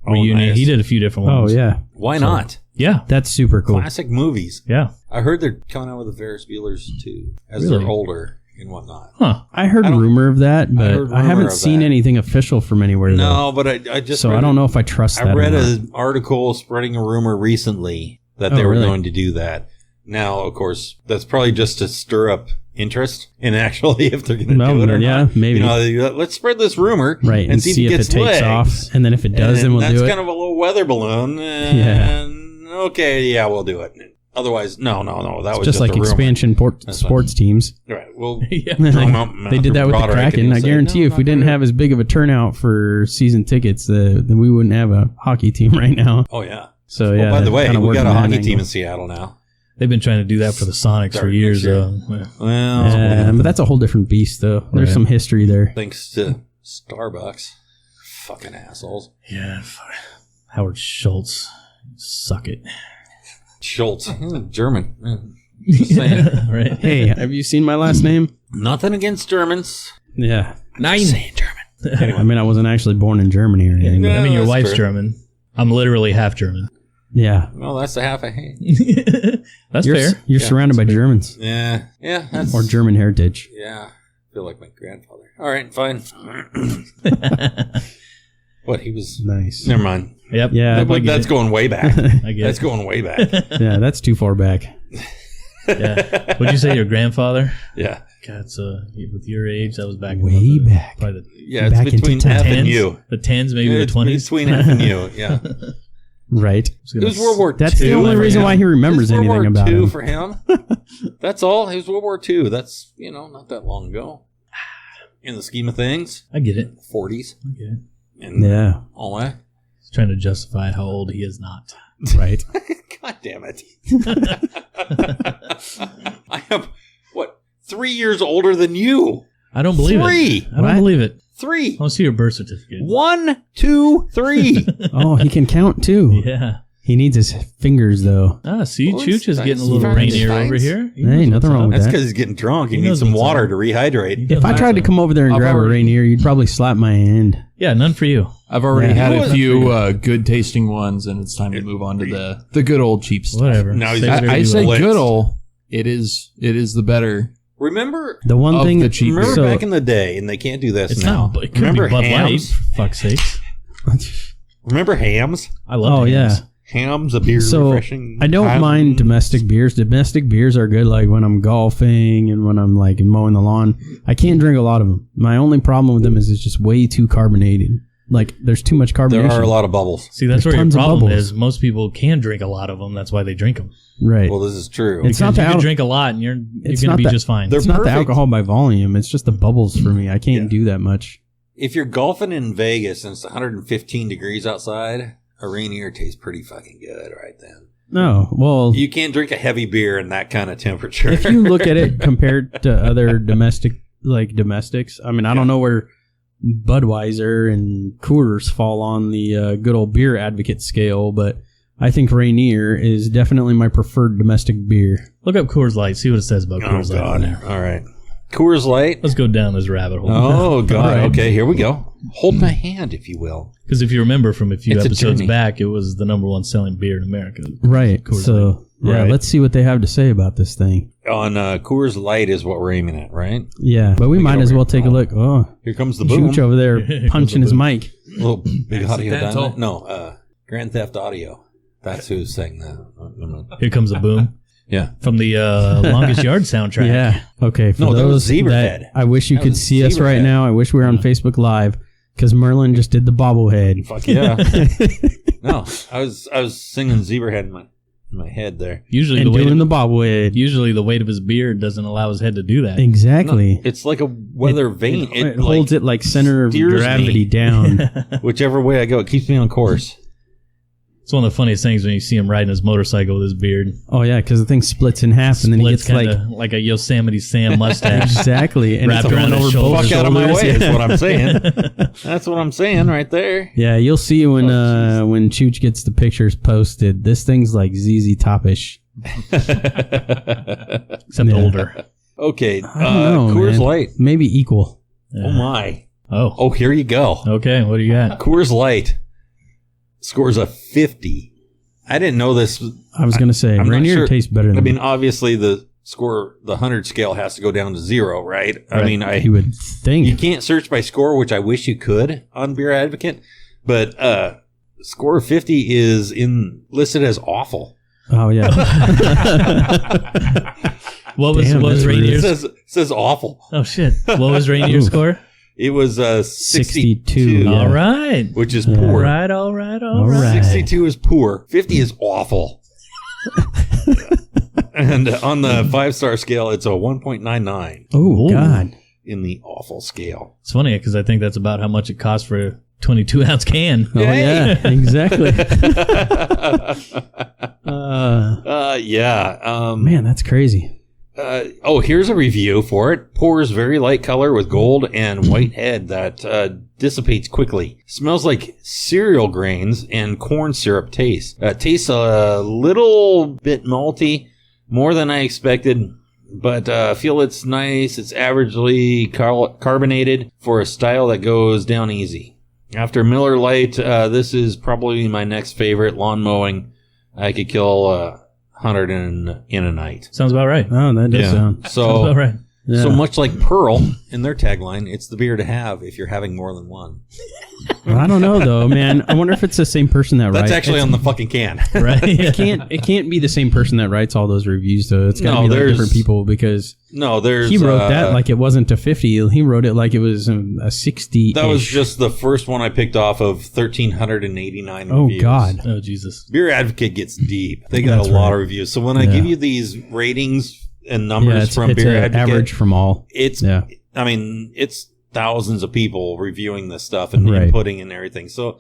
reunion. nice. He did a few different Oh, ones. yeah. Why not? Yeah. That's super cool. Classic movies. Yeah. I heard they're coming out with the Ferris Bueller's too, as Really? they're older and whatnot. Huh. I heard I don't- rumor of that, but heard I rumor haven't of seen that. anything official from anywhere. No, but I just So read I don't know if I trust that. I read or not. an article spreading a rumor recently that Oh, they were really? going to do that. Now, of course, that's probably just to stir up interest in actually if they're going to Well, do it or yeah, not. maybe. Let's spread this rumor, Right, and see if it gets takes legs. off. And then if it does, then we'll that's do it. kind of a little weather balloon. And okay, yeah, we'll do it. Otherwise, no. That was just like a rumor. expansion That's sports teams. Right. Well, Yeah. They did that with the Kraken. I guarantee you, if we didn't have as big of a turnout for season tickets, then we wouldn't have a hockey team right now. Oh yeah. So yeah. By the that way, kinda we worked got a in that hockey angle. team in Seattle now. They've been trying to do that for the Sonics for Sorry, years, sure. though. Well, But that's a whole different beast, though. There's Right. some history there. thanks to Starbucks, fucking assholes. Yeah. Howard Schultz. Suck it. Schultz, German. Just saying. Right. Hey, have you seen my last name? Nothing against Germans. Yeah. Nine. Saying German. I mean, I wasn't actually born in Germany or anything. Yeah. but- I mean, your that's wife's true. German. I'm literally half German. Yeah. Well, that's the half I hate. That's You're, fair. you're surrounded by Germans Yeah. That's or German heritage. Yeah. I feel like my grandfather. All right, fine. What he was? Nice. Never mind. Yep. Yeah. That's going way back. I get That's it. going way back. Yeah, that's too far back. Yeah. Would you say your grandfather? Yeah. God, so with your age, that was back Way in the, back. Probably the Yeah, Back it's into between time. F and tens, U. the tens, maybe It's the 20s. between F and U. Yeah. Right. It was World War II. That's the only for reason him. why he remembers It was World anything War about II him. for him. That's all. It was World War II. That's, not that long ago. In the scheme of things, I get it. 40s I get it. and Yeah. all that. He's trying to justify how old he is not. Right. God damn it. I am, 3 years older than you. I don't believe Three. it. I don't What? believe it. 3. I want to see your birth certificate. 1, 2, 3. Oh, he can count too. Yeah. He needs his fingers though. Ah, see, Oh, Chooch is it's getting a nice. little Nice. Rainier Nice. over here. He Hey, knows nothing what's wrong up. with That's that. because he's getting drunk. He He needs knows some what's water up. to rehydrate. If I tried to come over there and I've grab a already- Rainier, you'd probably slap my hand. Yeah, none for you. I've already Yeah. had What a was few good tasting ones, and it's time to move on to the good old cheap stuff. Whatever. No, he's Say just- whatever I you say want. good old. It is the better. Remember The one Of thing the cheap remember so, back in the day, and they can't do this It's now. not. It could Remember be Bud Light. hams? For fuck's sakes. Remember hams? I love. Oh, hams. Ham's a beer So refreshing. I don't mind domestic beers. Domestic beers are good, like when I'm golfing and when I'm like mowing the lawn. I can't drink a lot of them. My only problem with them is it's just way too carbonated. Like there's too much carbonation. There are a lot of bubbles. See, that's There's where your tons of problem bubbles. is. Most people can drink a lot of them. That's why they drink them. Right. Well, this is true. It's not You the can al- drink a lot, and you're It's going not to be the- just fine. They're it's not the perfect. alcohol by volume. It's just the bubbles for me. I can't do that much. If you're golfing in Vegas and it's 115 degrees outside, a Rainier tastes pretty fucking good right then. No. Well, You can't drink a heavy beer in that kind of temperature. if you look at it compared to other domestics, I mean, I don't know where Budweiser and Coors fall on the good old beer advocate scale, but I think Rainier is definitely my preferred domestic beer. Look up Coors Light. See what it says about Oh, Coors Light. on God. there. All right. Coors Light. Let's go down this rabbit hole. Oh, God. All right. Okay, here we go. Hold my hand, if you will. Because if you remember from a few It's a episodes journey. back, it was the number one selling beer in America. Right. Coors So, yeah, Right. let's see what they have to say about this thing. On Coors Light is what we're aiming at, right? Yeah, but we Look might over as well here. take a look. Oh, Here comes the boom. Chooch over there Here punching comes his the mic. Little big audio Accidental. dynamite. No, Grand Theft Audio. That's who's saying that. Here comes a boom Yeah. from the Longest Yard soundtrack. Yeah. Okay. For No, that was those Zebrahead. that I wish you That could was see us right Zebrahead. now. I wish we were on Facebook Live because Merlin just did the bobblehead. Fuck yeah. No, I was singing Zebrahead in my head there. Usually and the weight doing of, the bobblehead. usually the weight of his beard doesn't allow his head to do that. Exactly. No, it's like a weather vane. It holds it like center of steers gravity me. down. Whichever way I go, it keeps me on course. It's one of the funniest things when you see him riding his motorcycle with his beard. Oh yeah, because the thing splits in half, and then he Splits gets like kinda like a Yosemite Sam mustache. exactly, and Wrapped it's around going his over both shoulders. Fuck out of my shoulders. way is Yeah. what I'm saying. That's what I'm saying right there. Yeah, you'll see when Chooch gets the pictures posted. This thing's like ZZ Topish. Except Yeah. older. Okay, I don't know, Coors man. Light. Maybe equal. Oh my. Oh. Oh, here you go. Okay, what do you got? Coors Light scores a 50. I didn't know this. I was gonna say I'm not Rainier sure. tastes better than I mean, obviously the 100 scale has to go down to 0, right? I mean, you would think. you can't search by score, which I wish you could on Beer Advocate, but score 50 is listed as awful. Oh yeah. What was Damn, that's It Rainier's? says awful. Oh shit! What was Rainier's score? It was 62, Yeah. All right. which is Yeah. All poor. right. All right. All All right. right. 62 is poor. 50 is awful. And on the 5-star scale, it's a 1.99 Oh Ooh. God. in the awful scale. It's funny because I think that's about how much it costs for a 22-ounce can. Oh yeah. Exactly. Yeah. Man, that's crazy. Here's a review for it. Pours very light color with gold and white head that dissipates quickly. Smells like cereal grains and corn syrup taste. Tastes a little bit malty, more than I expected, but feel it's nice. It's averagely carbonated for a style that goes down easy. After Miller Lite, this is probably my next favorite. Lawn mowing, I could kill 100 in a night. Sounds about right. Oh, that does sound. Sounds So about right. Yeah. so much like Pearl in their tagline, it's the beer to have if you're having more than one. Well, I don't know though, man. I wonder if it's the same person that That's writes. actually on the fucking can. Right. It can't be the same person that writes all those reviews though. It's got to No, be like there's- different people because No, there's he wrote that like it wasn't a 50. He wrote it like it was a 60. that was just the first one I picked off of 1,389 Oh reviews. God. Oh Jesus. Beer Advocate gets deep. They got That's a lot right. of reviews. So when I Yeah. give you these ratings and Yeah, numbers it's from Beer an Advocate, average from all. it's Yeah. I mean, it's thousands of people reviewing this stuff and Right. inputting and everything. So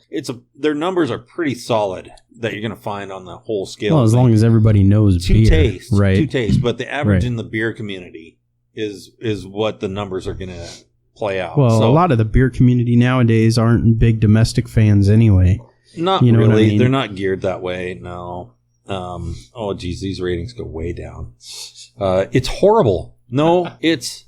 their numbers are pretty solid that you're going to find on the whole scale. Well, as long as everybody knows two beer, tastes, right? two tastes, but the average Right. in the beer community is what the numbers are going to play out. Well, so, a lot of the beer community nowadays aren't big domestic fans anyway. not you know what I really. mean? They're not geared that way. No. Oh, geez, these ratings go way down. It's horrible. No, it's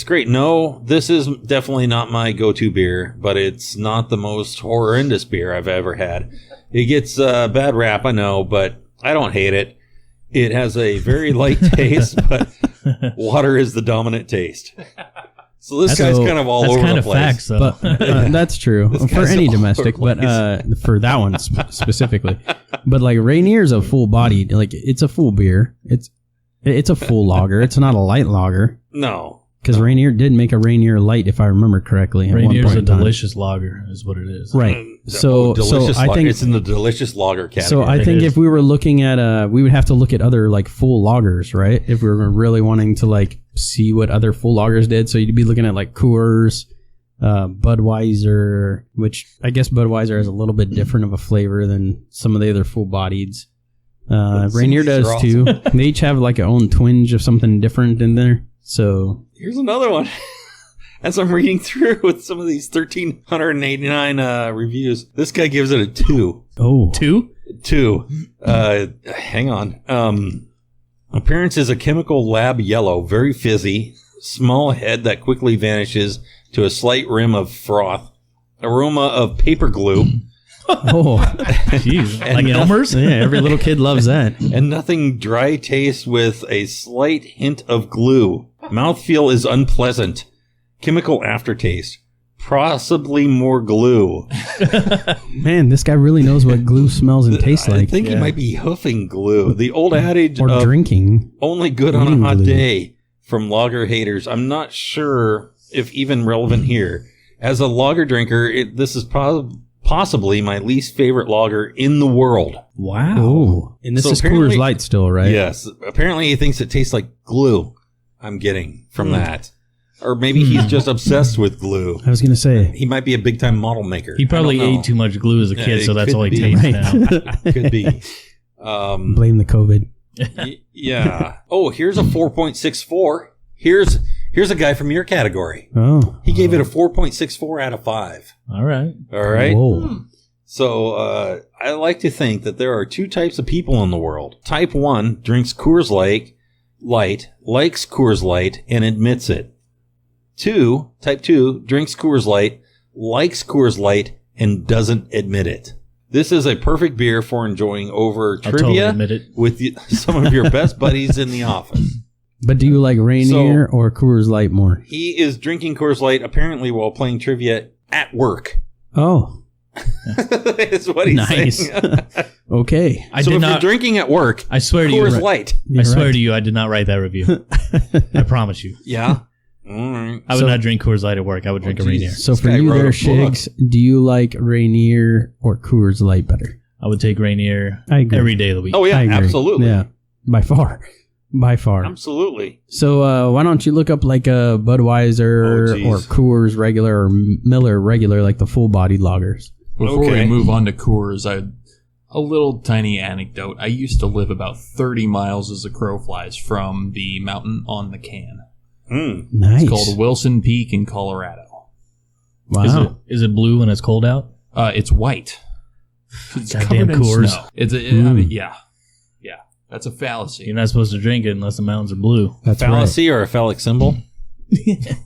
great. No, this is definitely not my go-to beer, but it's not the most horrendous beer I've ever had. It gets a bad rap, I know, but I don't hate it. It has a very light taste, but water is the dominant taste. So this guy's kind of all that's over kind the of place. facts, though. But that's true for guy's any all domestic, over but the for that one specifically. But like Rainier's a full bodied, like it's a full beer. It's a full lager. It's not a light lager. No. Because Rainier did make a Rainier light, if I remember correctly. at one Rainier's point a in time. delicious lager, is what it is. Right. So delicious I think it's in the delicious lager category. So I think is. if we were looking at we would have to look at other like full lagers, right? If we were really wanting to like see what other full lagers did, so you'd be looking at like Coors, Budweiser, which I guess Budweiser has a little bit different of a flavor than some of the other full bodieds. Rainier does too. They each have like a own twinge of something different in there. So here's another one. As I'm reading through with some of these 1,389 reviews, this guy gives it a 2. Oh. 2? 2. Hang on. Appearance is a chemical lab yellow, very fizzy, small head that quickly vanishes to a slight rim of froth, aroma of paper glue. Oh, jeez. Like Elmer's? Yeah, every little kid loves that. And nothing dry taste with a slight hint of glue. Mouthfeel is unpleasant. Chemical aftertaste. Possibly more glue. Man, this guy really knows what glue smells and tastes like. I think he might be hoofing glue. The old adage or of drinking. only good on a hot glue. day from lager haters. I'm not sure if even relevant here. As a lager drinker, this is possibly my least favorite lager in the world. Wow. Oh, and this So is apparently- Coors Light still, right? Yes. Apparently he thinks it tastes like glue. I'm getting from that. Or maybe he's just obsessed with glue. I was going to say. He might be a big time model maker. He probably I don't know. ate too much glue as a Yeah, kid, it so that's could all he be. tastes Right. now. Could be. Blame the COVID. Yeah. Oh, here's a 4.64. Here's a guy from your category. Oh. He gave it a 4.64 out of 5. All right. All right. Whoa. So I like to think that there are 2 types of people in the world. Type 1 drinks Coors Light, likes Coors Light, and admits it. Type 2 drinks Coors Light, likes Coors Light, and doesn't admit it. This is a perfect beer for enjoying over I'll totally trivia admit it. with some of your best buddies in the office. But do you like Rainier or Coors Light more? He is drinking Coors Light apparently while playing trivia at work. Oh. Is what he's Nice. saying. Okay. I So did if not. you're drinking at work, I swear to Coors you. Light. I swear to you, I did not write that review. I promise you. Yeah. All right. I would not drink Coors Light at work. I would drink a geez. Rainier. So This for guy you wrote there, a book. Shigs, do you like Rainier or Coors Light better? I would take Rainier I agree. every day of the week. Oh yeah, I agree. absolutely. Yeah. By far. By far. Absolutely. So why don't you look up like a Budweiser Oh, geez. or Coors regular or Miller regular, like the full-bodied lagers? Before Okay. we move on to Coors, a little tiny anecdote. I used to live about 30 miles as a crow flies from the mountain on the can. Nice. It's called Wilson Peak in Colorado. Wow. Is it blue when it's cold out? It's white. It's Goddamn covered in Coors. snow. I mean, yeah. That's a fallacy. You're not supposed to drink it unless the mountains are blue. That's Fallacy or a phallic symbol?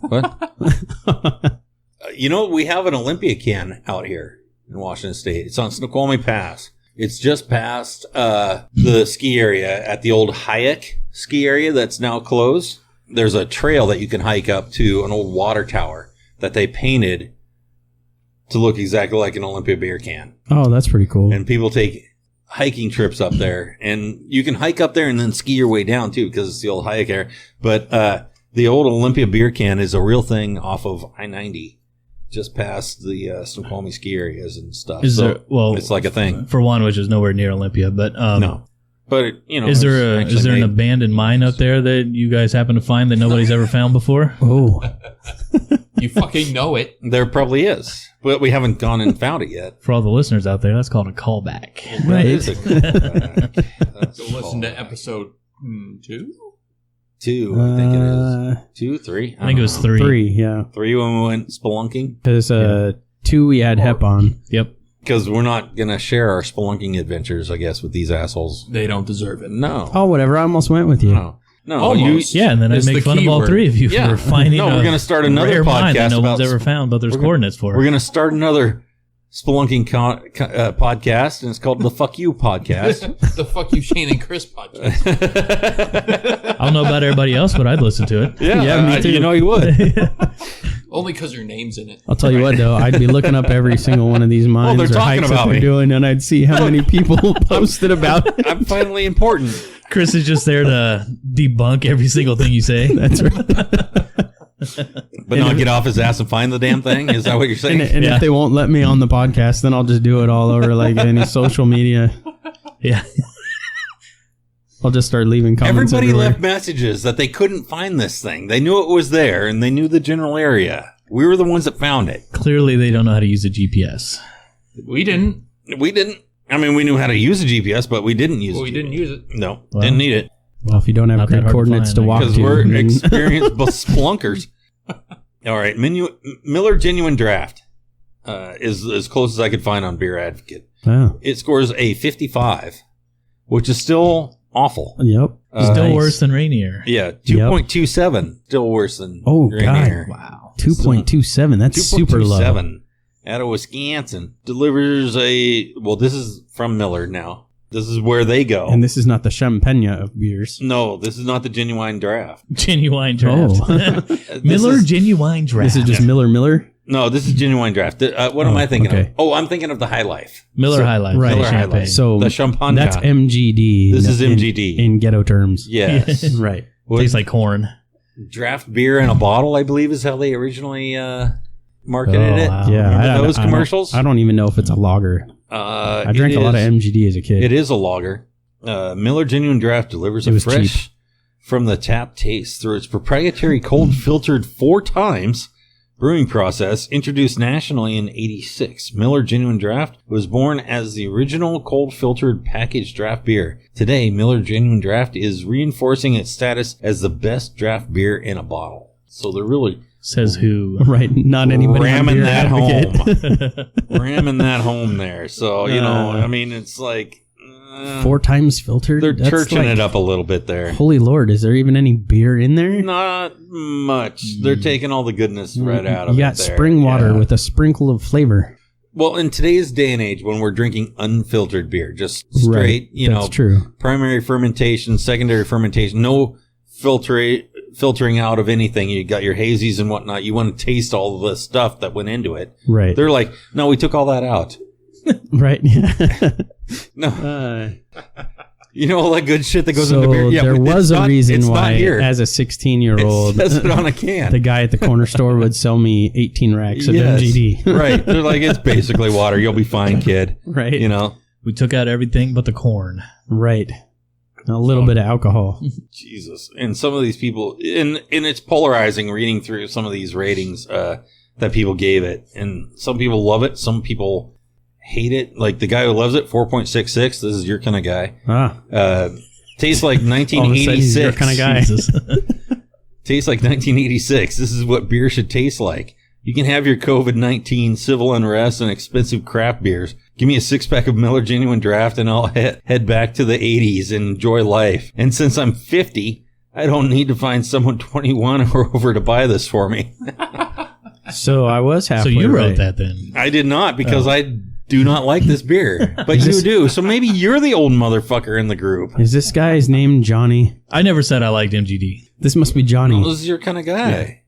What? We have an Olympia can out here in Washington State. It's on Snoqualmie Pass. It's just past the ski area at the old Hayek ski area that's now closed. There's a trail that you can hike up to an old water tower that they painted to look exactly like an Olympia beer can. Oh, that's pretty cool. And people take hiking trips up there, and you can hike up there and then ski your way down too, because it's the old Hayek area. But the old Olympia beer can is a real thing off of I-90, just past the Snoqualmie ski areas and stuff. It's like a thing. For one, which is nowhere near Olympia, but No, but is there an abandoned mine up there that you guys happen to find that nobody's ever found before? Oh. You fucking know it. There probably is, but we haven't gone and found it yet. For all the listeners out there, that's called a callback. That is a callback. So listen to episode 2. 2, I think it is. 2, 3. I think it was 3. 3, yeah. 3 when we went spelunking. Because 2 we had Hep on. Yep. Because we're not going to share our spelunking adventures, I guess, with these assholes. They don't deserve it. No. Oh, whatever. I almost went with you. No. Almost. Yeah, and then I'd It's make the fun of key all word. three of you for finding No, we're going to start another rare mine that podcast no one's about ever found, but there's coordinates for. We're going to start another spelunking podcast, and it's called the Fuck You Podcast. The Fuck You Shane and Chris podcast. I don't know about everybody else, but I'd listen to it. Yeah, me too. You know you would. Only because your name's in it. I'll tell you what, though, I'd be looking up every single one of these mines they're or talking hikes about that they're me. doing, and I'd see how many people posted about it. I'm finally important. Chris is just there to debunk every single thing you say. That's right. But not get off his ass and find the damn thing? Is that what you're saying? And Yeah. if they won't let me on the podcast, then I'll just do it all over like any social media. Yeah. I'll just start leaving comments Everybody everywhere. left messages that they couldn't find this thing. They knew it was there, and they knew the general area. We were the ones that found it. Clearly, they don't know how to use a GPS. We didn't. We didn't. I mean, we knew how to use a GPS, but we didn't use it. Well, we didn't use it. No, Well, didn't need it. Well, if you don't have Not that great hard to coordinates find, to I walk Because to, we're then- experienced splunkers. All right, Miller Genuine Draft is as close as I could find on Beer Advocate. Oh, It scores a 55, which is still awful. yep. Still Nice. worse than Rainier. Yeah, 2.27, still worse than Oh, Rainier. God. Wow. 2.27. That's super low. 2.27 out of Wisconsin. Delivers this is from Miller now. This is where they go. And this is not the champagne of beers. No, this is not the Genuine Draft. Genuine draft. This Miller is- Genuine draft. This is just Miller. No, this is Genuine Draft. What am I thinking okay. of? Oh, I'm thinking of the High Life. Miller So- High Life. Right. Miller High Champagne. Life. So The Champagne. that's MGD. This is in- MGD. in ghetto terms. Yes. Right. Tastes like corn. Draft beer in a bottle, I believe, is how they originally marketed it. wow. Yeah. Remember those commercials? I don't even know if it's a lager. I drank a lot of MGD as a kid. It is a lager. Miller Genuine Draft delivers It a was fresh cheap. from the tap taste through its proprietary cold filtered 4 times brewing process introduced nationally in 86. Miller Genuine Draft was born as the original cold filtered packaged draft beer. Today, Miller Genuine Draft is reinforcing its status as the best draft beer in a bottle. So they're really Says who? Right. Not anybody. on ramming Beer that Advocate. home. Ramming that home there. So, I mean, it's like 4 times filtered. they're That's churching like- it up a little bit there. Holy Lord, is there even any beer in there? Not much. They're taking all the goodness right out of You it. got there. spring water Yeah. with a sprinkle of flavor. Well, in today's day and age, when we're drinking unfiltered beer, just straight, Right. That's true. primary fermentation, secondary fermentation, no filtering out of anything. You got your hazies and whatnot. You want to taste all the stuff that went into it. Right. They're like, no, we took all that out. Right. No, you know all that good shit that goes so into beer. Yeah, there but was it's a not- reason it's not why, here. as a 16-year-old, It says it on a can. the guy at the corner store would sell me 18 racks of Yes. MGD. Right. They're like, it's basically water. You'll be fine, kid. Right. You know? We took out everything but the corn. Right. A little bit of alcohol. Jesus. And some of these people, and it's polarizing reading through some of these ratings that people gave it. And some people love it. Some people hate it. Like the guy who loves it, 4.66. This is your kind of guy. Tastes like All of a sudden, he's 1986. your kind of guy. Jesus. Tastes like 1986. This is what beer should taste like. You can have your COVID-19 civil unrest and expensive craft beers. Give me a 6-pack of Miller Genuine Draft and I'll head back to the 80s and enjoy life. And since I'm 50, I don't need to find someone 21 or over to buy this for me. So I was So halfway you wrote right. that then. I did not because I do not like this beer. But you do. So maybe you're the old motherfucker in the group. Is this guy's name Johnny? I never said I liked MGD. This must be Johnny. This is your kind of guy.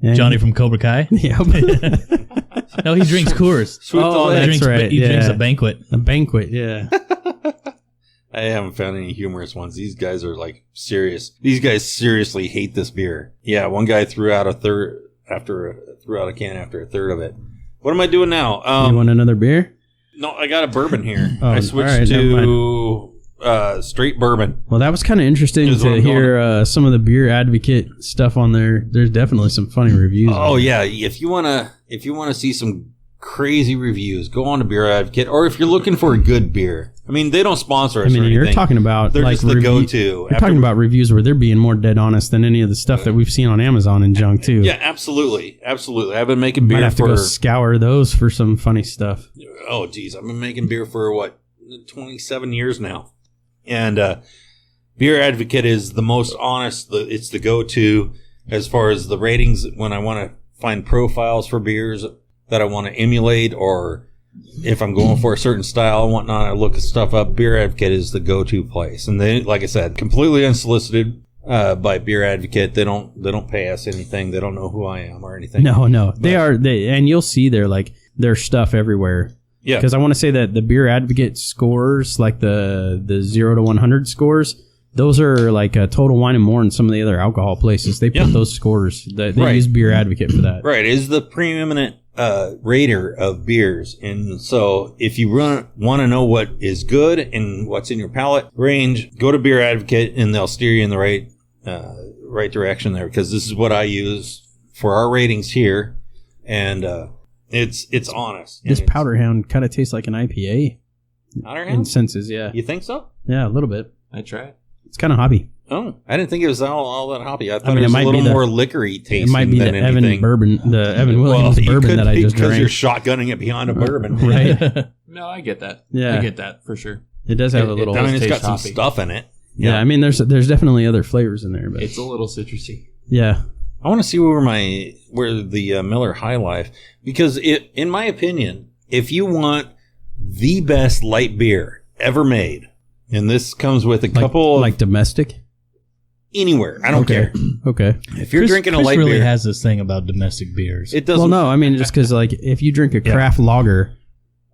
Yeah. Johnny from Cobra Kai? Yep. No, he drinks Coors. Sweet Oh, delay. that's He drinks, right, he drinks yeah. a banquet. A banquet, yeah. I haven't found any humorous ones. These guys are like serious. These guys seriously hate this beer. Yeah, one guy threw out a can after a third of it. What am I doing now? You want another beer? No, I got a bourbon here. Oh, I switched all right, never to straight bourbon. Well, that was kind of interesting Is what to I'm hear some of the Beer Advocate stuff on there. There's definitely some funny reviews. Oh on it. yeah, if you wanna see some crazy reviews, go on to Beer Advocate. Or if you're looking for a good beer, I mean they don't sponsor us. I mean, or you're anything. talking about They're like just the go-to. You're talking about reviews where they're being more dead honest than any of the stuff that we've seen on Amazon and junk too. Yeah, absolutely. I've been making Might beer have to for go scour those for some funny stuff. oh geez, I've been making beer for 27 years now, and Beer Advocate is the most honest. It's the go-to as far as the ratings when I want to find profiles for beers that I want to emulate or if I'm going for a certain style and whatnot, I look stuff up. Beer Advocate is the go-to place. And they, like I said, completely unsolicited by Beer Advocate. They don't pay us anything. They don't know who I am or anything. No. And you'll see their stuff everywhere. Yeah. Because I want to say that the Beer Advocate scores, like the 0 to 100 scores, those are like Total Wine and More and some of the other alcohol places. They put those scores. They use Beer Advocate for that. Right. It is the preeminent rater of beers. And so if you want to know what is good and what's in your palate range, go to Beer Advocate and they'll steer you in the right direction there, because this is what I use for our ratings here. And it's honest. This Powder Hound kind of tastes like an IPA. Powder In Hound? senses, yeah. You think so? Yeah, a little bit. I tried. It's kind of hoppy. Oh, I didn't think it was all that hoppy. I thought mean, it was it a might little be more liquory tasting. It might be than the anything. Evan Williams bourbon that I just because drank. you're shotgunning it beyond a bourbon. Right. No, I get that. Yeah. I get that for sure. It does have a little... I mean, it's got tastes some hoppy. stuff in it. Yeah, I mean, there's definitely other flavors in there, but It's a little citrusy. yeah. I want to see where the Miller High Life, because in my opinion, if you want the best light beer ever made, and this comes with a couple like domestic. anywhere, I don't care. Okay. If you're drinking a Chris light really beer, has this thing about domestic beers. it doesn't. Well, no, I mean, just because like if you drink a craft lager,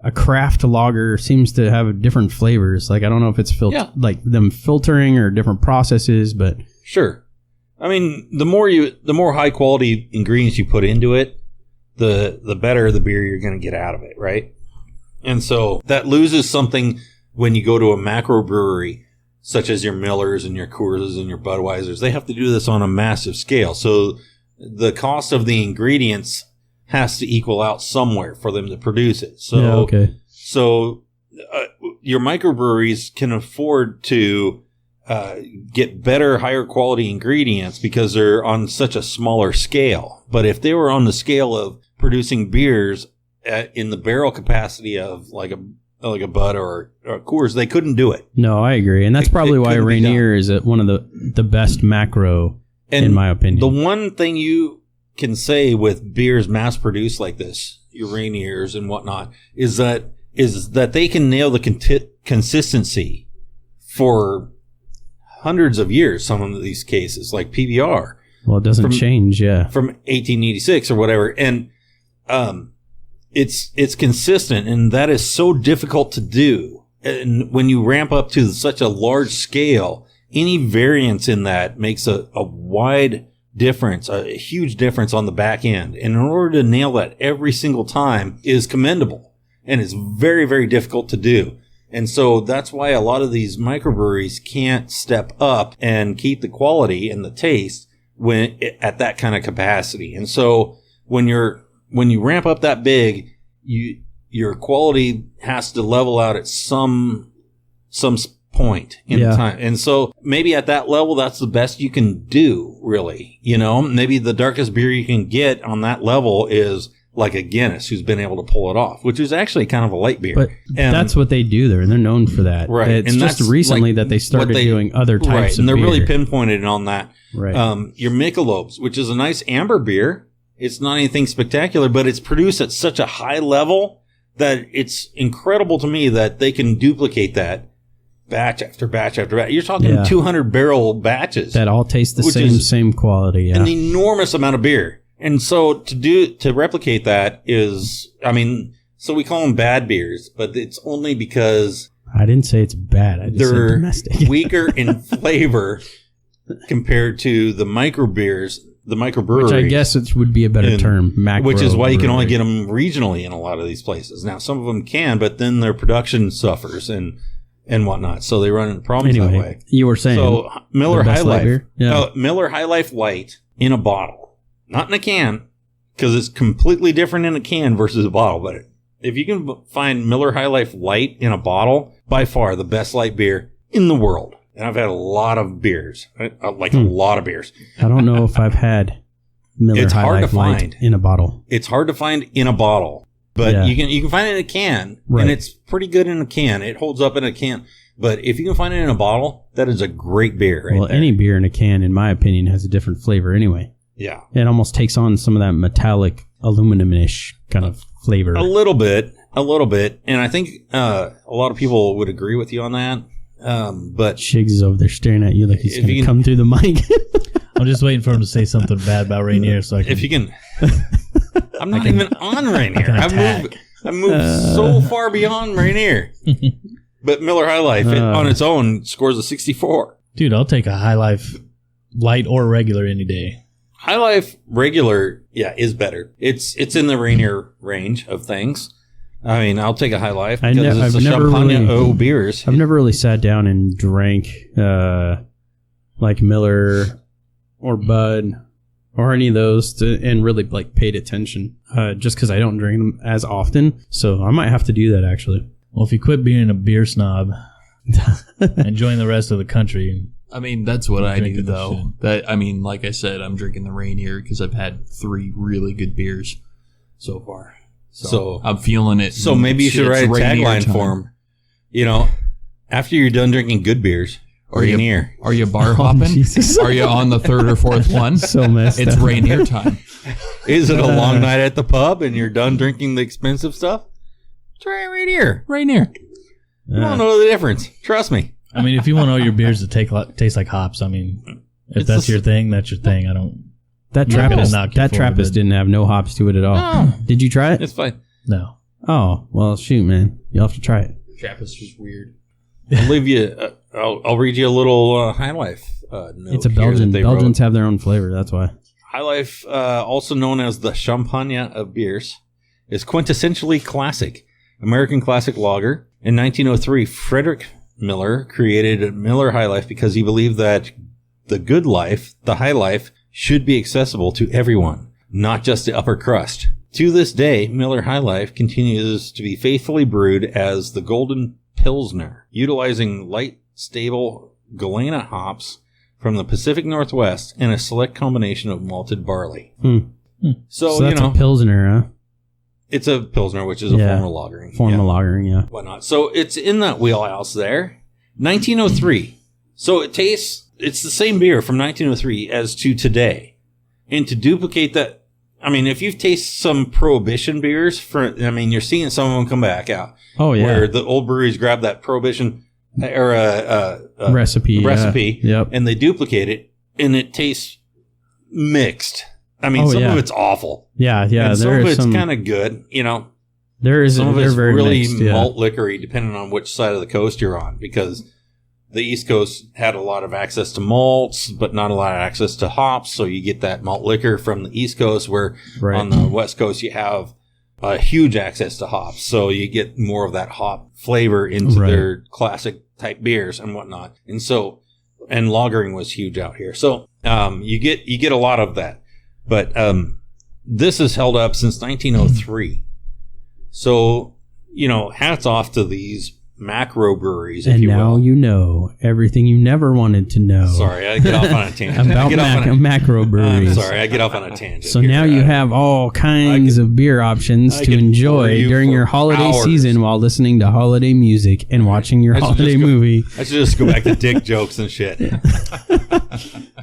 a craft lager seems to have different flavors. Like I don't know if it's like them filtering or different processes, but Sure. I mean, the more high quality ingredients you put into it, the better the beer you're going to get out of it, right? And so that loses something when you go to a macro brewery, such as your Millers and your Coors and your Budweisers. They have to do this on a massive scale. So the cost of the ingredients has to equal out somewhere for them to produce it. So, So your microbreweries can afford to get better, higher quality ingredients because they're on such a smaller scale. But if they were on the scale of producing beers in the barrel capacity of like a Bud or a Coors, they couldn't do it. No, I agree, and that's probably why Rainier is one of the best macro, in my opinion. The one thing you can say with beers mass produced like this, your Rainiers and whatnot, is that they can nail the consistency for hundreds of years, some of these cases, like PBR. Well, it doesn't change, from 1886 or whatever. And it's consistent, and that is so difficult to do. And when you ramp up to such a large scale, any variance in that makes a wide difference, a huge difference on the back end. And in order to nail that every single time is commendable, and it's very, very difficult to do. And so that's why a lot of these microbreweries can't step up and keep the quality and the taste at that kind of capacity. And so when you ramp up that big, your quality has to level out at some point in time. And so maybe at that level, that's the best you can do, really. You know, maybe the darkest beer you can get on that level is like a Guinness, who's been able to pull it off, which is actually kind of a light beer. But that's what they do there, and they're known for that. Right. It's and just recently that they started doing other types of beer. And they're really pinpointed on that. Right. Your Michelob's, which is a nice amber beer. It's not anything spectacular, but it's produced at such a high level that it's incredible to me that they can duplicate that batch after batch after batch. You're talking 200 barrel batches. That all taste the same quality. Yeah. An enormous amount of beer. And so to replicate that is, I mean, so we call them bad beers, but it's only because I didn't say it's bad. I just said they're domestic. weaker in flavor compared to the micro beers, the microbreweries. Which I guess it would be a better term, macro. Which is why you can only get them regionally in a lot of these places. Now, some of them can, but then their production suffers and whatnot. So they run into problems that way. You were saying. So Miller High Life. Yeah. Miller High Life Light in a bottle. Not in a can, because it's completely different in a can versus a bottle. But if you can find Miller High Life Light in a bottle, by far the best light beer in the world. And I've had a lot of beers, a lot of beers. I don't know if I've had Miller High Life Light in a bottle. It's hard to find in a bottle, but you can find it in a can, and it's pretty good in a can. It holds up in a can. But if you can find it in a bottle, that is a great beer. Right there. Any beer in a can, in my opinion, has a different flavor anyway. Yeah. It almost takes on some of that metallic aluminum-ish kind of flavor. A little bit. A little bit, and I think a lot of people would agree with you on that. But Shiggs is over there staring at you like he's If going you to can- come through the mic. I'm just waiting for him to say something bad about Rainier so I can. if you can, I'm not even on Rainier. can I moved so far beyond Rainier. But Miller High Life on its own scores a 64. Dude, I'll take a High Life light or regular any day. High Life regular, is better. It's in the Rainier range of things. I mean, I'll take a High Life because it's I've a never Champagne really- beers. I've never really sat down and drank like Miller or Bud or any of those and really like paid attention just because I don't drink them as often. So I might have to do that actually. Well, if you quit being a beer snob and join the rest of the country. I mean, that's what I do, Drinking this though. Like I said, I'm drinking the Rainier because I've had 3 really good beers so far. So I'm feeling it. So maybe you should It's write a Rainier tagline time. for him. You know, after you're done drinking good beers, Rainier. Are you bar hopping? Jesus. Are you on the 3rd or 4th one? So messed It's up. Rainier time. Is it a long night at the pub and you're done drinking the expensive stuff? Try Rainier. Rainier. You don't know the difference. Trust me. I mean, if you want all your beers to taste like hops, I mean, if It's that's the- your thing, that's your thing. I don't. That I'm not gonna Trappist, knock you that for it, Trappist but- didn't have no hops to it at all. No. Did you try it? It's fine. No. Oh, well, shoot, man. You'll have to try it. Trappist is weird. I'll leave you. I'll read you a little High Life note. It's a here Belgian. that they Belgians wrote. have their own flavor. That's why. High Life, also known as the Champagne of beers, is quintessentially classic. American classic lager. In 1903, Frederick Miller created Miller High Life because he believed that the good life, the high life, should be accessible to everyone, not just the upper crust. To this day, Miller High Life continues to be faithfully brewed as the Golden Pilsner, utilizing light, stable Galena hops from the Pacific Northwest and a select combination of malted barley. So, So that's you know, a Pilsner, huh? it's a Pilsner, which is a Yeah. form of lagering. Form Yeah. of lagering, yeah. Whatnot. So it's in that wheelhouse there. 1903. So it's the same beer from 1903 as to today. And to duplicate that, I mean, if you've tasted some Prohibition beers, you're seeing some of them come back out. Oh, yeah. Where the old breweries grab that Prohibition or Recipe. recipe Yep. and they duplicate it and it tastes mixed. I mean, Oh, some yeah. of it's awful. Yeah, yeah. and some There of is it's some kind of good, you know. There is. Some of They're it's very really mixed, yeah. malt liquory, depending on which side of the coast you're on, because the East Coast had a lot of access to malts, but not a lot of access to hops. So you get that malt liquor from the East Coast, where Right. on the West Coast you have a huge access to hops. So you get more of that hop flavor into Right. their classic type beers and whatnot. And lagering was huge out here. So you get a lot of that, but this has held up since 1903. So, you know, hats off to these macro-breweries, if And you now will. you know everything you never wanted to know. Sorry, I get off on a tangent. About macro breweries. Sorry, I get off on a tangent. So here. now you have all kinds of beer options I to could bore enjoy you during for your holiday hours. season while listening to holiday music and watching your I should holiday just go- movie. I should just go back to dick jokes and shit.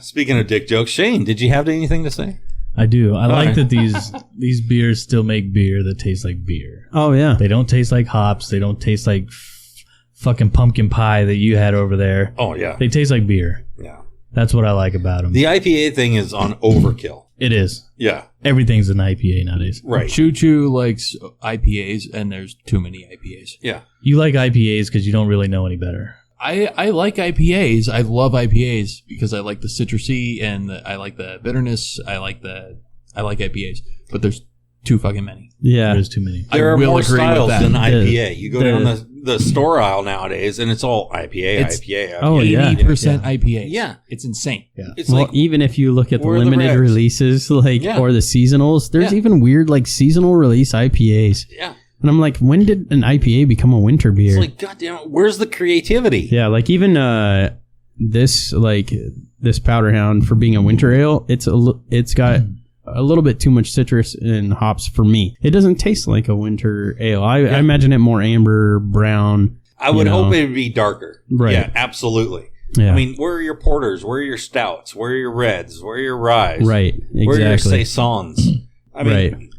Speaking of dick jokes, Shane, did you have anything to say? I do. I like right. that these beers still make beer that tastes like beer. Oh, yeah. They don't taste like hops. They don't taste like fucking pumpkin pie that you had over there. Oh, yeah. They taste like beer. Yeah. That's what I like about them. The IPA thing is on overkill. It is. Yeah. Everything's an IPA nowadays. Right. Choo Choo likes IPAs, and there's too many IPAs. Yeah. You like IPAs because you don't really know any better. I like IPAs. I love IPAs because I like the citrusy and I like the bitterness. I like IPAs, but there's too fucking many. Yeah. There's too many. I There are will more agree with styles that. than IPA. You go the- down the store aisle nowadays, and it's all IPA, It's- IPA. Oh, yeah. 80% IPAs. Yeah. It's insane. Yeah. It's Well, like, even if you look at the where are the limited regs? releases, like, Yeah. or the seasonals, there's Yeah. even weird, like, seasonal release IPAs. yeah. And I'm like, when did an IPA become a winter beer? It's like, goddamn, where's the creativity? Yeah, like even this Powder Hound for being a winter ale, it's got a little bit too much citrus and hops for me. It doesn't taste like a winter ale. I imagine it more amber brown. I would you know. hope it would be darker. Right. Yeah, absolutely. Yeah, I mean, where are your porters? Where are your stouts? Where are your reds? Where are your ryes? right, Where are your exactly. saisons? I mean, Right.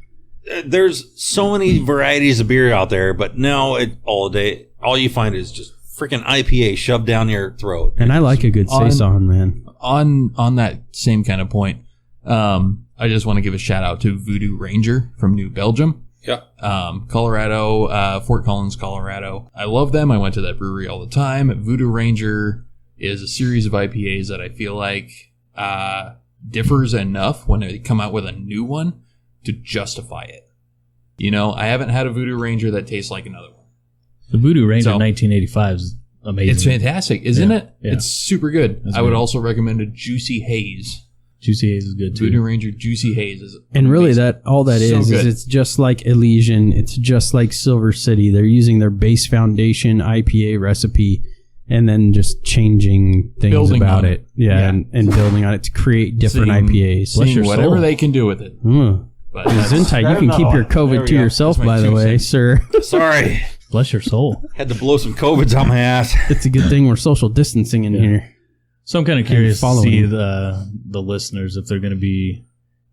there's so many varieties of beer out there, but now all you find is just freaking IPA shoved down your throat. And I like a good saison, man. On that same kind of point, I just want to give a shout out to Voodoo Ranger from New Belgium. Yeah. Colorado, Fort Collins, Colorado. I love them. I went to that brewery all the time. Voodoo Ranger is a series of IPAs that I feel like differs enough when they come out with a new one to justify it. You know, I haven't had a Voodoo Ranger that tastes like another one. The Voodoo Ranger 1985 is amazing. It's fantastic, isn't it? Yeah. It's super good. That's I would good. also recommend a Juicy Haze. Juicy Haze is good too. Voodoo Ranger Juicy Haze is And really, amazing. that all that So is good. it's just like Elysian. It's just like Silver City. They're using their base foundation IPA recipe and then just changing things Building about on it. it. Yeah, Yeah. And building on it to create different Seeing- IPAs. Bless Seeing your whatever soul. they can do with it. Mm. But that's- Zentai, you can keep your There COVID we to go. yourself, That's my by the 2 way, cents. sir. Sorry. Bless your soul. Had to blow some COVIDs on my ass. It's a good thing we're social distancing in here. So I'm kind of curious to following see you. the listeners if they're going to be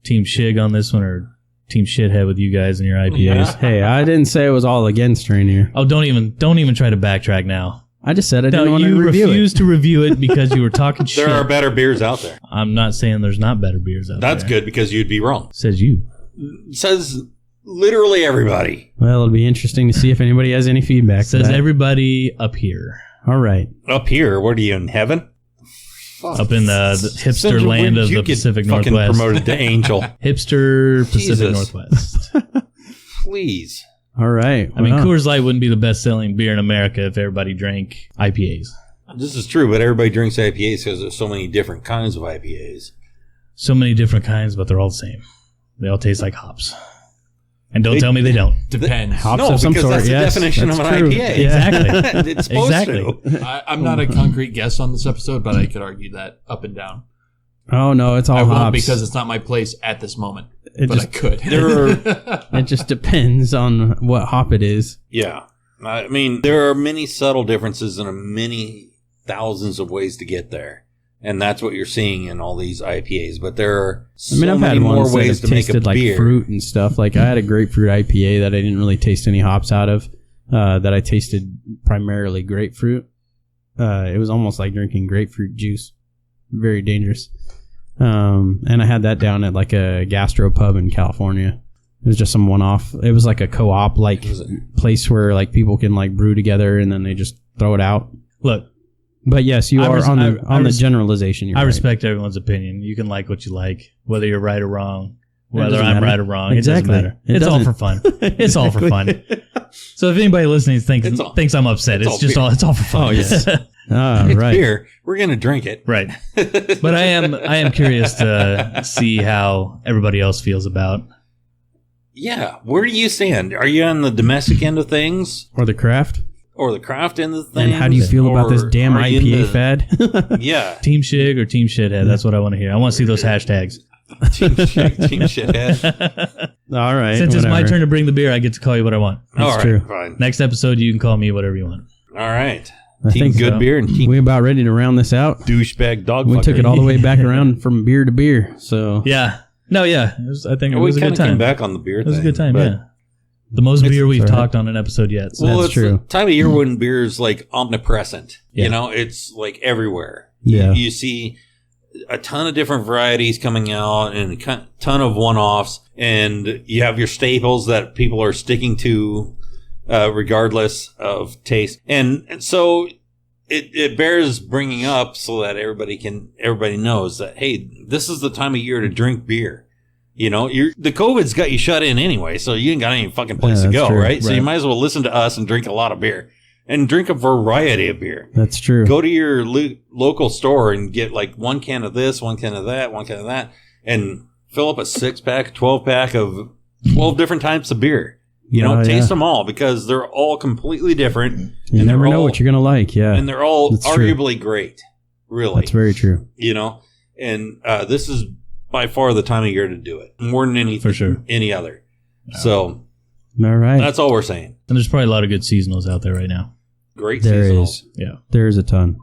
Team Shig on this one or Team Shithead with you guys and your IPAs. Hey, I didn't say it was all against Rainier. Oh, don't even try to backtrack now. I just said I didn't No, want to you review refused to review it because you were talking shit. There are better beers out there. I'm not saying there's not better beers out That's there. good because you'd be wrong. Says you. It says literally everybody. Well, it'll be interesting to see if anybody has any feedback. to Says that. everybody up here. All right. Up here, what are you in heaven? Up in the hipster Sandra, when land did of you the get Pacific fucking Northwest. promoted to angel. Hipster Pacific Jesus. Northwest. Please. All right. I mean, Wow. Coors Light wouldn't be the best-selling beer in America if everybody drank IPAs. This is true, but everybody drinks IPAs because there's so many different kinds of IPAs. So many different kinds, but they're all the same. They all taste like hops. And don't They- tell me they don't. Depends. Hops No, of some because sort, that's the yes, definition of that's an true. IPA. Exactly. It's supposed Exactly. to. I'm not a concrete guest on this episode, but I could argue that up and down. Oh no, it's all I won't hops. because it's not my place at this moment. It But just I could. it just depends on what hop it is. Yeah. I mean, there are many subtle differences and many thousands of ways to get there. And that's what you're seeing in all these IPAs. But there are so I mean, I've many had more ones that ways have to make a tasted like beer. fruit and stuff. Like I had a grapefruit IPA that I didn't really taste any hops out of. That I tasted primarily grapefruit. It was almost like drinking grapefruit juice. Very dangerous. And I had that down at like a gastro pub in California. It was just some one-off. It was like a co-op like place where like people can like brew together and then they just throw it out. Look, But yes, you I are res- on I- the I on the res- generalization. You're I right. respect everyone's opinion. You can like what you like, whether you're right or wrong, It whether doesn't I'm matter. right or wrong. Exactly. It doesn't matter. It It's all doesn't. for fun. It's all for fun. So if anybody listening thinks I'm upset, it's it's all just beer. all it's all for fun. Oh, yes. Ah, It's right. beer. We're going to drink it. Right. But I am curious to see how everybody else feels about. Yeah. Where do you stand? Are you on the domestic end of things Or the craft. or the craft end of things? And how do you feel about this Or damn are you IPA into- fad? Yeah. Team Shig or Team Shithead? That's what I want to hear. I want to see those hashtags. Team shithead. All right. Since it's my whatever. turn to bring the beer, I get to call you what I want. All right. true. Fine. Next episode, you can call me whatever you want. All right. I Team think good so. beer and team We about ready to round this out. douchebag dog We fucker. took it all the way back around from beer to beer. So Yeah. No, yeah. I think it We was a kind good of came time. back on the beer It was a thing, good time, but- yeah. The most beer we've all right. talked on an episode yet. So Well, That's it's true. the time of year when beer is like omnipresent. Yeah. You know, it's like everywhere. Yeah. You see a ton of different varieties coming out and a ton of one-offs. And you have your staples that people are sticking to regardless of taste. And so it bears bringing up so that everybody knows that, hey, this is the time of year to drink beer. You know, the COVID's got you shut in anyway, so you ain't got any fucking place Yeah, to that's go, true. right? So you Right. might as well listen to us and drink a lot of beer and drink a variety of beer. that's true. Go to your local store and get like 1 can of this, 1 can of that, 1 can of that, and fill up a 6-pack, 12-pack of 12 different types of beer. You know, Oh, taste yeah. them all because they're all completely different. You and never they're know all- what you're gonna like. Yeah, and they're all That's true. arguably great. Really. that's very true. You know, and this is by far the time of year to do it more than anything, For sure. any other. So All right, that's all we're saying. And there's probably a lot of good seasonals out there right now. Great there seasonal. is Yeah. there is a ton.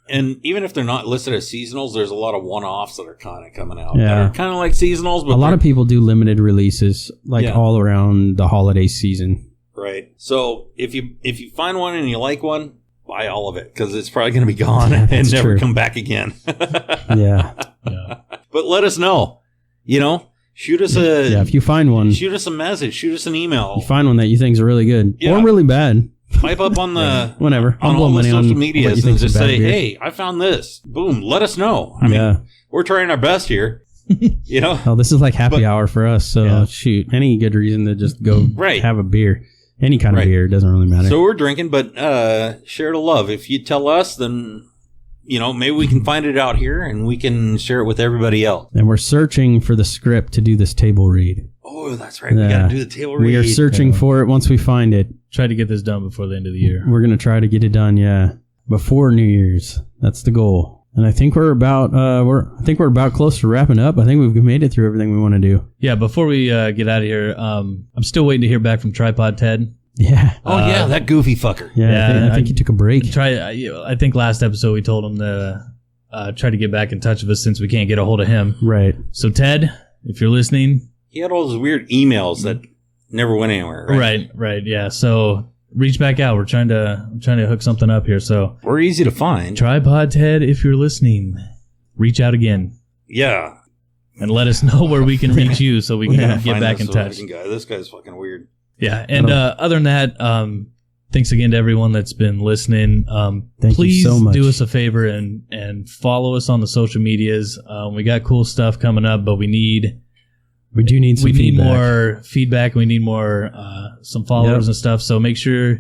And even if they're not listed as seasonals, there's a lot of one-offs that are kind of coming out. Yeah. That are kind of like seasonals, but A lot of people do limited releases, like Yeah. all around the holiday season. right. So if you find one and you like one, buy all of it because it's probably going to be gone Yeah, and that's never true. come back again. Yeah. Yeah. But let us know. Shoot us Yeah, if you find one, shoot us a message, shoot us an email, you find one that you think is really good Yeah. or really bad, pipe up on the whatever. I'll on blow all the money on social what medias you and think's a just bad say, beer. hey, I found this. Boom, let us know. I mean, Yeah. we're trying our best here. Oh, this is like happy But- hour for us. So Yeah. shoot, any good reason to just go Right. have a beer, any kind of Right. beer, it doesn't really matter. So we're drinking, but share the love. If you tell us, then maybe we can find it out here and we can share it with everybody else. And we're searching for the script to do this table read. Oh, that's right. We Yeah. got to do the table read. We are searching for it. Once we find it, Try to get this done before the end of the year. we're gonna try to get it done. Yeah, before New Year's. That's the goal. And I think we're about we're about close to wrapping up. I think we've made it through everything we want to do. Yeah, before we get out of here, I'm still waiting to hear back from Tripod Ted. Yeah. Oh, yeah, that goofy fucker. Yeah. Yeah, I think he took a break. I think last episode we told him to try to get back in touch with us since we can't get a hold of him. Right. So Ted, if you're listening, He had all those weird emails that never went anywhere. right, yeah. So reach back out. We're trying to hook something up here. So We're easy to find. Tripod Ted, if you're listening, reach out again Yeah. and let us know where we can reach you so we can Yeah, get find back this in touch. fucking guy. This guy's fucking weird. Yeah, and other than that, thanks again to everyone that's been listening. Thank you Please so much. do us a favor and follow us on the social medias. We got cool stuff coming up, but we do need some feedback. more feedback. We need more some followers Yep. and stuff. So make sure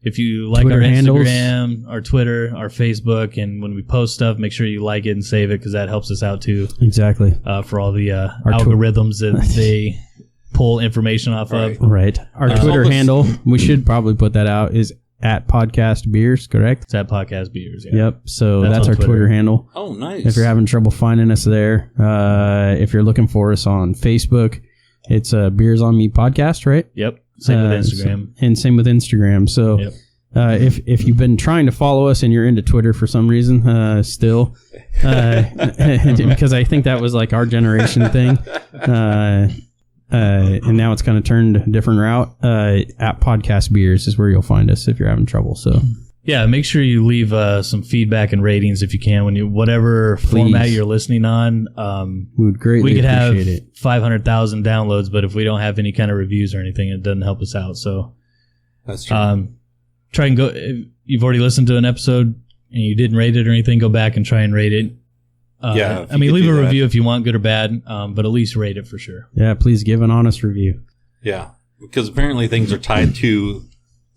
if you like Twitter our handles. Instagram, our Twitter, our Facebook, and when we post stuff, make sure you like it and save it because that helps us out too Exactly. for all the Our algorithms that they pull information off Right. of. Right. Our There's Twitter all this- handle, we should probably put that out, is at Podcast Beers, correct? It's at Podcast Beers. Yeah. Yep. So That's that's on our Twitter Twitter. handle. Oh, nice. If you're having trouble finding us there, if you're looking for us on Facebook, it's Beers on Me Podcast, right? Yep. Same with Instagram. And same with Instagram. So Yep. if you've been trying to follow us and you're into Twitter for some reason, still, because I think that was like our generation thing, and now it's kind of turned a different route. At Podcast Beers is where you'll find us if you're having trouble. So Yeah, make sure you leave some feedback and ratings if you can when you whatever format you're listening on. we would greatly We could have appreciate it. 500,000 downloads, but if we don't have any kind of reviews or anything, it doesn't help us out. So That's true. try and go. If you've already listened to an episode and you didn't rate it or anything, go back and try and rate it. Yeah, if I you mean, could leave do a that. review if you want, good or bad, but at least rate it for sure. Yeah, please give an honest review. Yeah. Because apparently things are tied to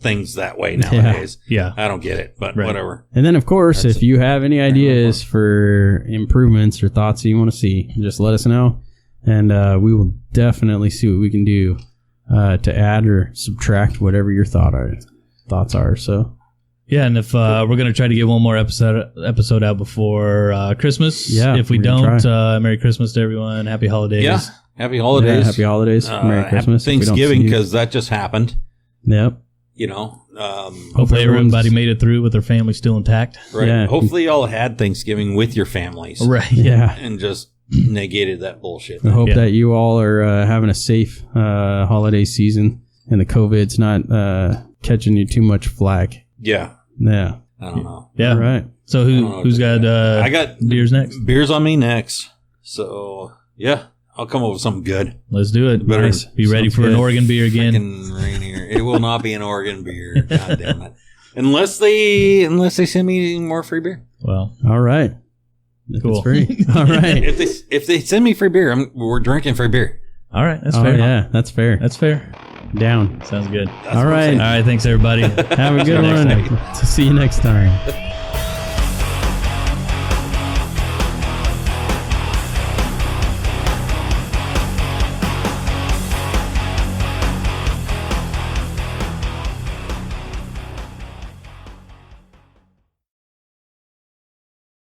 things that way nowadays. Yeah. I don't get it, but Right. whatever. And then, of course, That's if you have any ideas for improvements or thoughts that you want to see, just let us know, and we will definitely see what we can do to add or subtract whatever your thoughts are. So, Yeah, and if we're going to try to get one more episode out before Christmas. Yeah, If we we're gonna don't, Merry Christmas to everyone. Happy holidays. Yeah. Happy holidays. yeah, happy holidays, Merry Christmas, Happy if we don't Thanksgiving, see you. because that just happened. Yep. You know, Hopefully everyone's- everybody made it through with their family still intact. right. Yeah. Hopefully y'all had Thanksgiving with your families. Right. Yeah. And just negated that bullshit. I hope Yeah. that you all are having a safe holiday season, and the COVID's not catching you too much flack. Yeah. Yeah. I don't know. Yeah. All right. So I don't know who's what to got I got beers next? beers on me next. So, yeah, I'll come up with something good. Let's do it. Better- Nice. Be ready sounds for an good. Oregon beer again. Freaking Rainier. It will not be an Oregon beer. God damn it. Unless they send me more free beer. Well, All right. If Cool. It's free. All right. If they send me free beer, we're drinking free beer. all right. That's Oh, fair. yeah, that's fair. That's fair. Down. Sounds good. That's All what I'm right. saying. All right. Thanks, everybody. Have a good See you one. next See you next time.